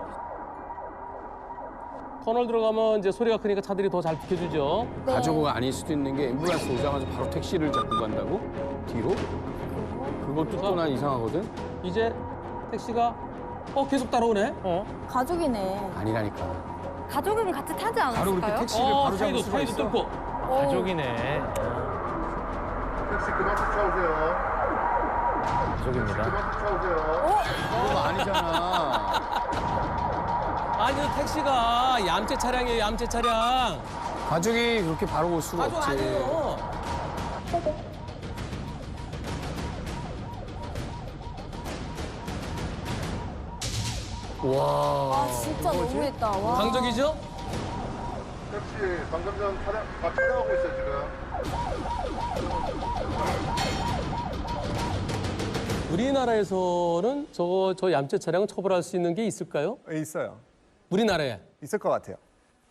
터널 들어가면 이제 소리가 크니까 차들이 더 잘 비켜주죠. 가족이 아닐 수도 있는 게 앰뷸런스 오자마자 바로 택시를 잡고 간다고? 뒤로? 그것도 또 난 이상하거든? 이제 택시가 계속 따라오네. 가족이네. 아니라니까. 가족은 같이 타지 바로 그렇게 않았을까요? 택시를 바로 잡을 사이도 수가 사이도 있어. 뚫고. 가족이네. 택시 그만 쫓아오세요. 가족입니다. 그만 쫓아오세요. 그거 아니잖아. 아니 그 택시가 얌체 차량이에요. 얌체 차량. 가족이 그렇게 바로 올 수가 가족 없지. 아니에요. 와. 진짜 너무했다. 와. 강적이죠? 택시 방금 전 촬영하고 있어요, 지금. 우리나라에서는 저 얌체 차량을 처벌할 수 있는 게 있을까요? 있어요. 우리나라에. 있을 것 같아요.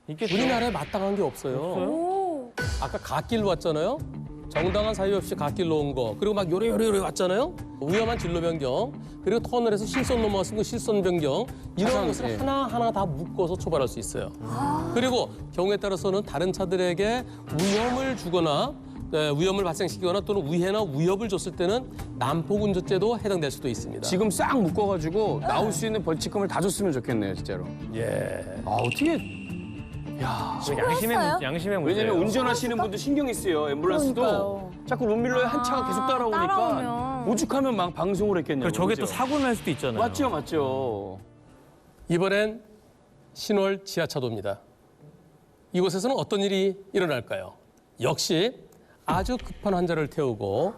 우리나라에 마땅한 게 없어요. 아까 갓길로 왔잖아요. 정당한 사유 없이 갓길로 온 거. 그리고 막 요래요래 왔잖아요. 위험한 진로 변경. 그리고 터널에서 실선 넘어갔으면 그 실선 변경. 이런 것을 예. 하나하나 다 묶어서 처벌할 수 있어요. 그리고 경우에 따라서는 다른 차들에게 위험을 주거나 위험을 발생시키거나 또는 위해나 위협을 줬을 때는 난폭운전죄도 해당될 수도 있습니다. 지금 싹 묶어가지고 나올 수 있는 벌칙금을 다 줬으면 좋겠네요, 진짜로. 예. 아, 어떻게. 야. 양심의 문제. 왜냐면 운전하시는 분도 신경이 쓰여요, 앰뷸런스도. 그러니까요. 자꾸 론밀러에 한 차가 계속 따라오니까. 따라오면. 오죽하면 막 방송을 했겠냐고. 저게 그죠? 또 사고 날 수도 있잖아요. 맞죠, 맞죠. 이번엔 신월 지하차도입니다. 이곳에서는 어떤 일이 일어날까요? 역시 아주 급한 환자를 태우고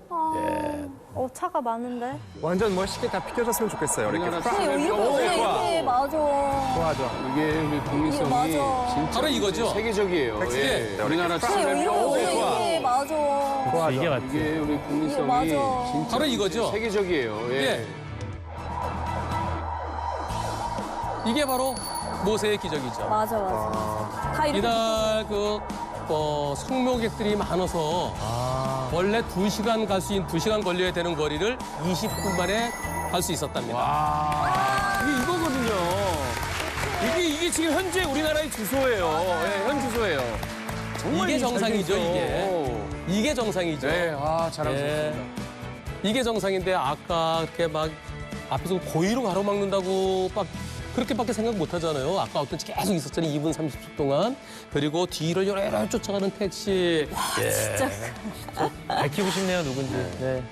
차가 많은데. 완전 멋있게 다 비켜줬으면 좋겠어요. 이렇게 이렇게 맞아. 이게 우리 국민성이 진짜 바로 이거죠? 세계적이에요. 예. 우리나라 이렇게 맞아. 이게 맞지. 이게 우리 국민성이 맞아. 진짜 바로 이거죠? 세계적이에요. 예. 예. 이게 바로 모세의 기적이죠. 맞아. 다 이렇게. 이날 성묘객들이 많아서 원래 2시간 갈 수 있는 2시간 걸려야 되는 거리를 20분 만에 갈 수 있었답니다. 이게 이거거든요. 이게 지금 현재 우리나라의 주소예요. 예, 현 주소예요. 정말 이게 잘 정상이죠, 돼 있어. 이게 정상이죠. 네, 자랑스럽습니다. 이게 정상인데 아까 이렇게 막 앞에서 고의로 가로막는다고 막 그렇게밖에 생각 못 하잖아요. 아까 어떤 계속 있었잖아요. 2분 30초 동안. 그리고 뒤를 요래요래 쫓아가는 택시. 진짜. 밝히고 싶네요, 누군지. 네.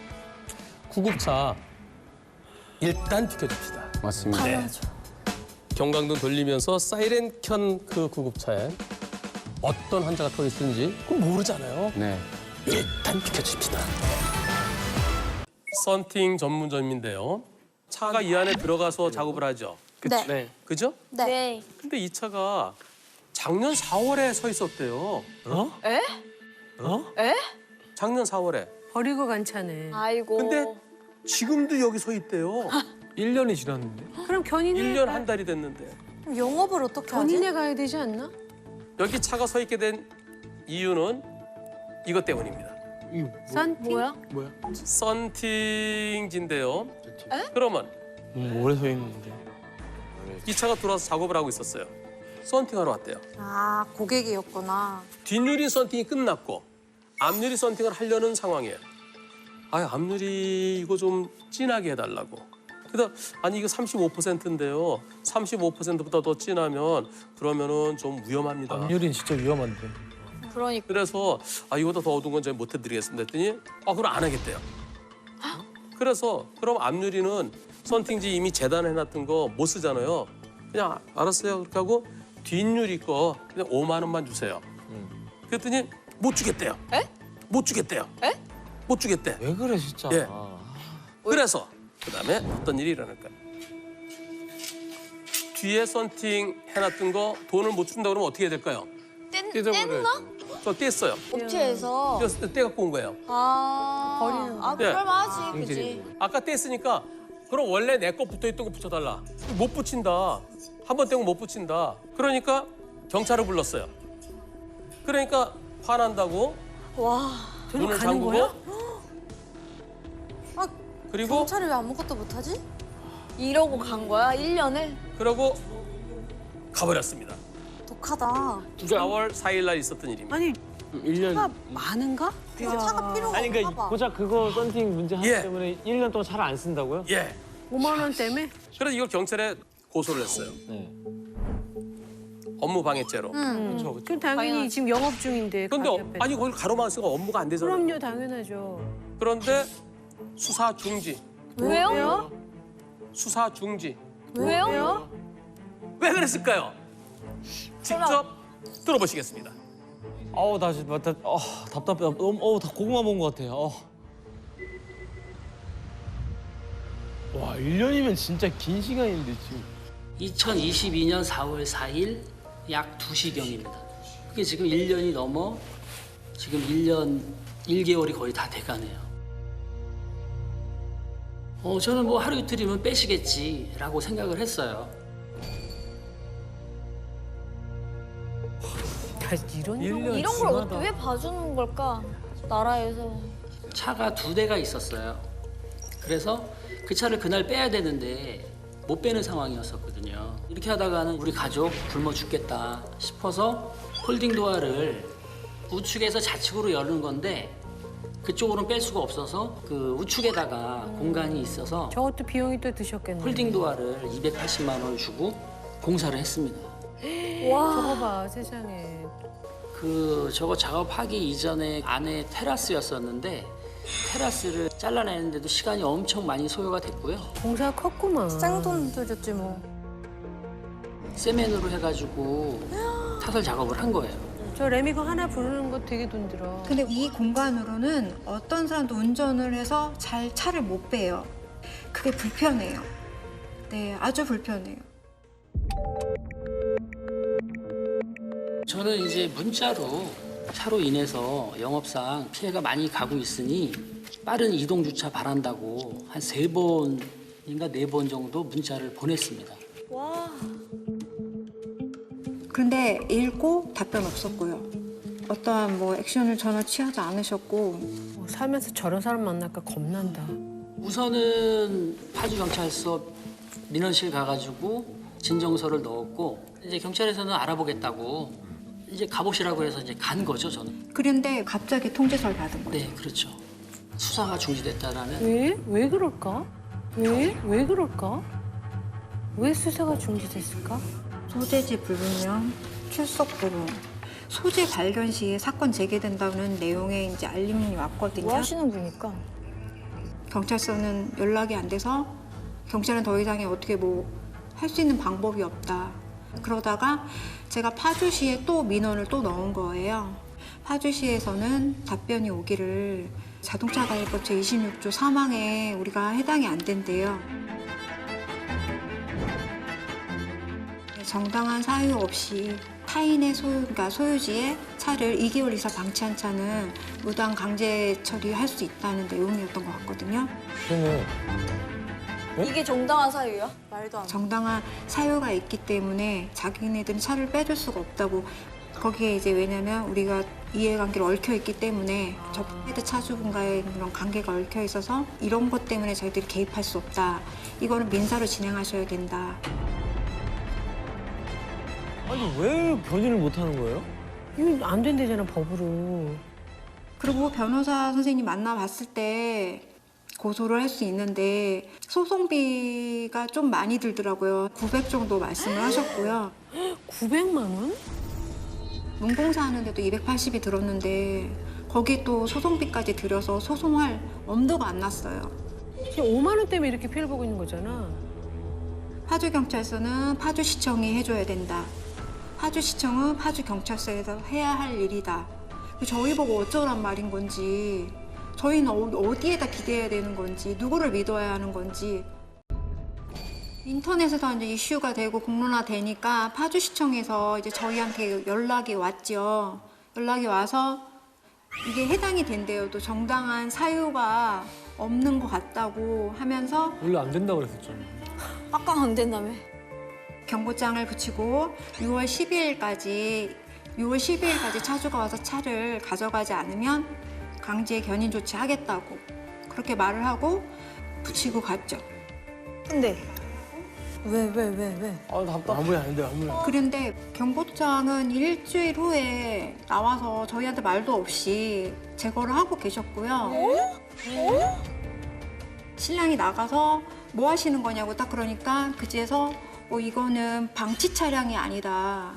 구급차 일단 비켜줍시다. 맞습니다. 당연하죠. 경광등 돌리면서 사이렌 켠 그 구급차에 어떤 환자가 타고 있는지 그건 모르잖아요. 네. 일단 비켜줍시다. 썬팅 전문점인데요. 차가 이 안에 들어가서 작업을 하죠. 네. 네. 그죠? 네. 근데 이 차가 작년 4월에 서 있었대요. 에? 작년 4월에. 버리고 간 차네. 아이고. 근데 지금도 여기 서 있대요. 1년이 지났는데. 그럼 견인해. 1년 한 달이 됐는데. 영업을 어떻게 하지? 견인해 가야 되지 않나? 여기 차가 서 있게 된 이유는 이것 때문입니다. 썬팅? 뭐야? 썬팅지인데요. 그러면 오래 서 있는데. 이 차가 들어와서 작업을 하고 있었어요. 썬팅하러 왔대요. 아, 고객이었구나. 뒷유리 썬팅이 끝났고 앞유리 썬팅을 하려는 상황이에요. 앞유리 이거 좀 진하게 해달라고. 그래서 아니 이거 35%인데요. 35%보다 더 진하면 그러면은 좀 위험합니다. 앞유리는 진짜 위험한데. 그러니까. 그래서 이거보다 더 어두운 건 제가 못 해드리겠습니다 했더니 그럼 안 하겠대요. 그래서 그럼 앞유리는 썬팅지 이미 재단해놨던 거 못 쓰잖아요. 그냥 알았어요 그렇게 하고 뒷유리 거 그냥 5만 원만 주세요. 그랬더니 못 주겠대요. 에? 못 주겠대요. 에? 못 주겠대. 왜 그래 진짜. 예. 그래서 그다음에 어떤 일이 일어날까요? 뒤에 썬팅 해놨던 거 돈을 못 준다 그러면 어떻게 해야 될까요? 뗐나? 저 뗐어요. 업체에서. 떼갖고 온 거예요. 버리는 거. 예. 그럴만하지, 그지? 아까 뗐으니까 그럼 원래 내 거 붙어있던 거 붙여달라. 못 붙인다. 한 번 떼고 못 붙인다. 그러니까 경찰을 불렀어요. 그러니까 화난다고 와. 문을 가는 잠그고 거야? 그리고 경찰이 왜 아무것도 못하지? 이러고 간 거야, 1년을? 그러고 가버렸습니다. 독하다. 4월 4일 날 있었던 일입니다. 아니 1년. 차가 많은가? 차가 필요가 아니 없나 그러니까 봐. 고작 그거 썬팅 문제 하나 예. 때문에 1년 동안 차를 안 쓴다고요? 예. 5만 원 때문에? 그래서 이걸 경찰에 고소를 했어요. 네. 업무 방해죄로. 그렇죠. 그럼 당연히 지금 영업 중인데. 그런데 가게 앞에서. 아니 거기 가로막으니까 업무가 안 되잖아요. 그럼요, 당연하죠. 그런데 수사 중지. 왜요? 수사 중지. 왜요? 왜 그랬을까요? 직접 들어보시겠습니다. 나 진짜 답답해. 너무 다 고구마 먹은 것 같아요. 와 1년이면 진짜 긴 시간인데 지금. 2022년 4월 4일 약 2시경입니다. 그게 지금 1년이 넘어 지금 1년 1개월이 거의 다 돼가네요. 저는 뭐 하루 이틀이면 빼시겠지라고 생각을 했어요. 이런 걸 어떻게 왜 봐주는 걸까? 나라에서. 차가 2대가 있었어요. 그래서 그 차를 그날 빼야 되는데 못 빼는 상황이었었거든요. 이렇게 하다가는 우리 가족 굶어 죽겠다 싶어서 홀딩 도어를 우측에서 좌측으로 여는 건데 그쪽으로는 뺄 수가 없어서 그 우측에다가 공간이 있어서 저것도 비용이 또 드셨겠네요. 홀딩 도어를 280만 원 주고 공사를 했습니다. 와. 저거 봐, 세상에. 저거 작업하기 이전에 안에 테라스였었는데 테라스를 잘라내는데도 시간이 엄청 많이 소요가 됐고요. 공사가 컸구만. 생돈 들였지 뭐. 세면으로 해가지고 타설 작업을 한 거예요. 저 레미거 하나 부르는 거 되게 돈 들어. 근데 이 공간으로는 어떤 사람도 운전을 해서 잘 차를 못 빼요. 그게 불편해요. 네, 아주 불편해요. 저는 이제 문자로 차로 인해서 영업상 피해가 많이 가고 있으니 빠른 이동 주차 바란다고 한 3번인가 4번 정도 문자를 보냈습니다. 와. 그런데 읽고 답변 없었고요. 어떠한 뭐 액션을 전혀 취하지 않으셨고. 살면서 저런 사람 만날까 겁난다. 우선은 파주경찰서 민원실 가가지고 진정서를 넣었고 이제 경찰에서는 알아보겠다고 이제 가보시라고 해서 이제 간 거죠 저는. 그런데 갑자기 통지서를 받은 거예요. 네, 그렇죠. 수사가 중지됐다라는. 왜? 왜 그럴까? 왜 그럴까? 왜 수사가 중지됐을까? 소재지 불분명, 출석 불응, 소재 발견 시에 사건 재개된다는 내용의 이제 알림이 왔거든요. 뭐 하시는 분일까? 경찰서는 연락이 안 돼서 경찰은 더 이상의 어떻게 뭐 할 수 있는 방법이 없다. 그러다가 제가 파주시에 또 민원을 또 넣은 거예요. 파주시에서는 답변이 오기를 자동차 관리법 제26조 3항에 우리가 해당이 안 된대요. 정당한 사유 없이 타인의 그러니까 소유지에 차를 2개월 이상 방치한 차는 무단 강제 처리할 수 있다는 내용이었던 것 같거든요. 이게 정당한 사유야? 말도 안 돼. 정당한 사유가 있기 때문에 자기네들은 차를 빼줄 수가 없다고. 거기에 이제 왜냐면 우리가 이해관계를 얽혀 있기 때문에 저 헤드 차주분과의 그런 관계가 얽혀 있어서 이런 것 때문에 저희들이 개입할 수 없다. 이거는 민사로 진행하셔야 된다. 아니 왜 견인을 못 하는 거예요? 이거 안 된대잖아 법으로. 그리고 변호사 선생님 만나봤을 때 고소를 할 수 있는데 소송비가 좀 많이 들더라고요. 900 정도 말씀을 하셨고요. 900만 원? 문공사 하는데도 280이 들었는데 거기에 또 소송비까지 들여서 소송할 엄두가 안 났어요. 지금 5만 원 때문에 이렇게 피해를 보고 있는 거잖아. 파주경찰서는 파주시청이 해줘야 된다. 파주시청은 파주경찰서에서 해야 할 일이다. 저희 보고 어쩌란 말인 건지, 저희는 어디에다 기대해야 되는 건지, 누구를 믿어야 하는 건지. 인터넷에서 이제 이슈가 되고 공론화되니까 파주시청에서 이제 저희한테 연락이 왔죠. 연락이 와서 이게 해당이 된대요. 또 정당한 사유가 없는 것 같다고 하면서. 원래 안 된다고 그랬었잖아. 아까 안 된다며. 경고장을 붙이고 6월 12일까지 차주가 와서 차를 가져가지 않으면 강제 견인 조치하겠다고 그렇게 말을 하고 붙이고 갔죠. 근데 왜? 아 답답해. 아무리 안 돼, 아무리. 그런데 경고장은 일주일 후에 나와서 저희한테 말도 없이 제거를 하고 계셨고요. 신랑이 나가서 뭐 하시는 거냐고 딱 그러니까 그제서 이거는 방치 차량이 아니다.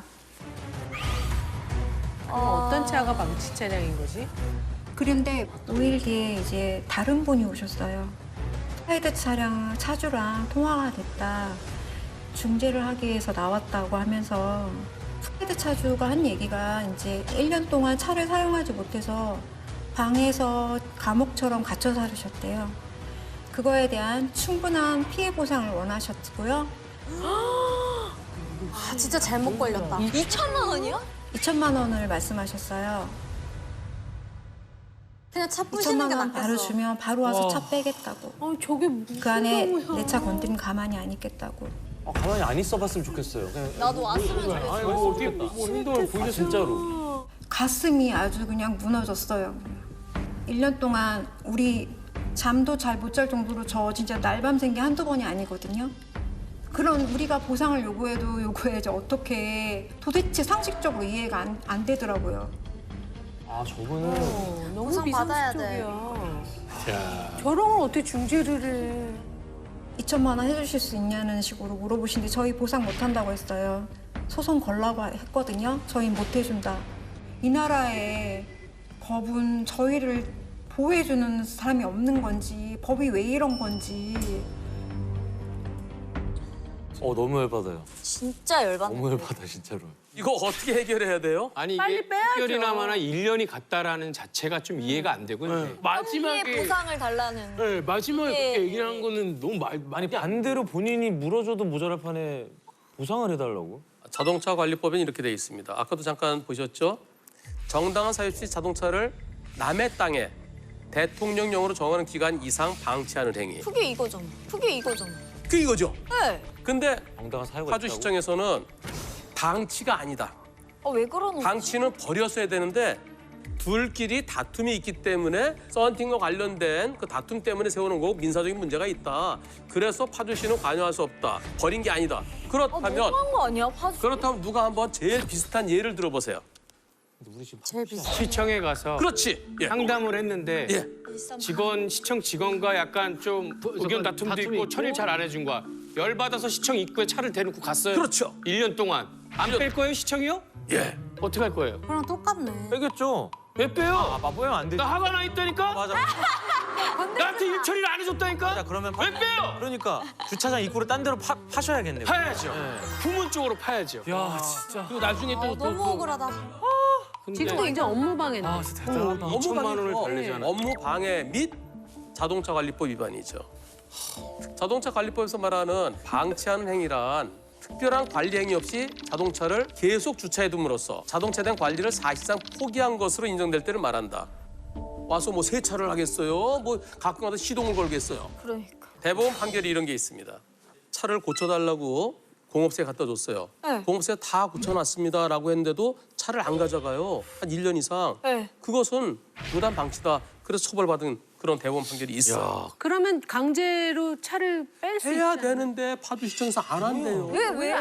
어떤 차가 방치 차량인 거지? 그런데 5일 뒤에 이제 다른 분이 오셨어요. 헤드 차량 차주랑 통화가 됐다. 중재를 하기 위해서 나왔다고 하면서 헤드 차주가 한 얘기가 이제 1년 동안 차를 사용하지 못해서 방에서 감옥처럼 갇혀 살으셨대요. 그거에 대한 충분한 피해 보상을 원하셨고요. 아, 진짜 잘못 걸렸다. 2천만 원이요? 2천만 원을 말씀하셨어요. 그냥 차 부시는 게 2천만 원 낫겠어. 바로 주면 바로 와서 차 빼겠다고. 저게 무슨 그 안에 경우야. 내 차 건드리면 가만히 안 있겠다고. 가만히 안 있어봤으면 좋겠어요. 나도 왔으면 좋겠어. 아니 뭐 어떻게 뭐 행동을 보이죠 진짜로. 가슴이 아주 그냥 무너졌어요. 1년 동안 우리 잠도 잘 못 잘 정도로 저 진짜 날밤 샌 게 한두 번이 아니거든요. 그런 우리가 보상을 요구해야지 어떻게 도대체 상식적으로 이해가 안 되더라고요. 아 저분은 너무 보상 받아야 돼. 비상식적이야. 저런 걸 어떻게 중재를 해. 2천만 원 해주실 수 있냐는 식으로 물어보시는데 저희 보상 못한다고 했어요. 소송 걸라고 했거든요. 저희 못 해준다. 이 나라에 법은 저희를 보호해주는 사람이 없는 건지 법이 왜 이런 건지. 너무 열받아요. 진짜 열받네. 너무 열받아 진짜로. 이거 어떻게 해결해야 돼요? 아니 빨리 이게 빼야죠. 6개월이나 마나 1년이 갔다라는 자체가 좀 이해가 안 되고 이제 피해 마지막에 보상을 달라는. 네, 마지막에 예, 그렇게 얘기한 거는 너무 많이 반대로 본인이 물어줘도 모자랄 판에 보상을 해달라고? 자동차 관리법에는 이렇게 돼 있습니다. 아까도 잠깐 보셨죠? 정당한 사유 시 자동차를 남의 땅에 대통령령으로 정하는 기간 이상 방치하는 행위. 그게 이거잖아. 그게 이거잖아. 그 이거죠. 네. 근데 정당한 사유가 파주시청에서는 방치가 아니다. 왜 그러는 거지? 방치는 버렸어야 되는데 둘끼리 다툼이 있기 때문에 썬팅과 관련된 그 다툼 때문에 세우는 거고 민사적인 문제가 있다. 그래서 파주시는 관여할 수 없다. 버린 게 아니다. 그렇다면 너무한 거 아니야? 파주. 그렇다면 누가 한번 제일 비슷한 예를 들어보세요. 시청에 가서 그렇지. 예. 상담을 했는데 예. 시청 직원과 약간 좀 의견 다툼도 있고 처리를 잘 안 해준 거야. 열받아서 시청 입구에 차를 대놓고 갔어요. 그렇죠. 1년 동안. 안 뺄 거예요, 시청이요? 예. 어떻게 할 거예요? 그랑 똑같네. 빼겠죠. 왜 빼요? 빼면 안 되지. 나 화가 나 있다니까? 맞아. 나한테 일 처리를 안 해줬다니까? 자, 그러면 왜 빼요? 그러니까 주차장 입구를 딴 데로 파셔야겠네요. 파야죠. 부문 쪽으로 파야죠. 야 진짜. 그리고 나중에 또 너무 억울하다. 지금도 이제 업무 방해네. 진짜 대단하다. 2천만 원을 달래잖아. 업무 방해 및 자동차 관리법 위반이죠. 자동차 관리법에서 말하는 방치하는 행위란 특별한 관리 행위 없이 자동차를 계속 주차해 둠으로써 자동차에 대한 관리를 사실상 포기한 것으로 인정될 때를 말한다. 와서 뭐 세차를 하겠어요? 뭐 가끔 가다 시동을 걸겠어요? 그러니까. 대법원 판결이 이런 게 있습니다. 차를 고쳐달라고 공업사에 갖다 줬어요. 네. 공업사에 다 고쳐놨습니다라고 했는데도 차를 안 가져가요. 한 1년 이상. 네. 그것은 무단 방치다. 그래서 처벌받은 그런 대법원 판결이 있어요. 그러면 강제로 차를 뺄 수 해야 있잖아요. 되는데 파주시청에서 안 한대요. 왜?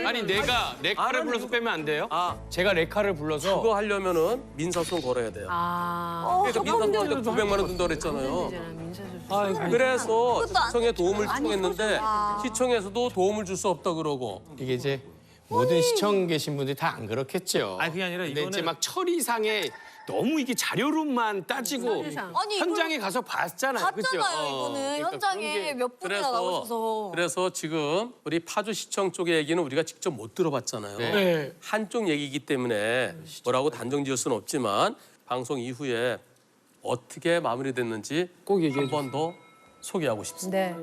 아니 내가 레카를 불러서 빼면 안 돼요? 아, 제가 레카를 불러서 그거 하려면은 민사소송 걸어야 돼요. 그러니까 민사소송도 900만 원 든다고 그랬잖아요. 그래서 시청에 도움을 청했는데 시청에서도 도움을 줄 수 없다 그러고. 이게 이제 모든 시청 계신 분들이 다 안 그렇겠죠. 아니 그게 아니라 근데 이거는 이제 막 처리상에 너무 이게 자료로만 따지고 아니, 현장에 가서 봤잖아요. 봤잖아요, 그죠? 이거는. 그러니까 현장에 그런 게 몇 분이나 나오셔서. 그래서 지금 우리 파주시청 쪽의 얘기는 우리가 직접 못 들어봤잖아요. 네. 한쪽 얘기이기 때문에 뭐라고 단정 지을 수는 없지만 방송 이후에 어떻게 마무리됐는지 꼭 한 번 더 소개하고 싶습니다. 네.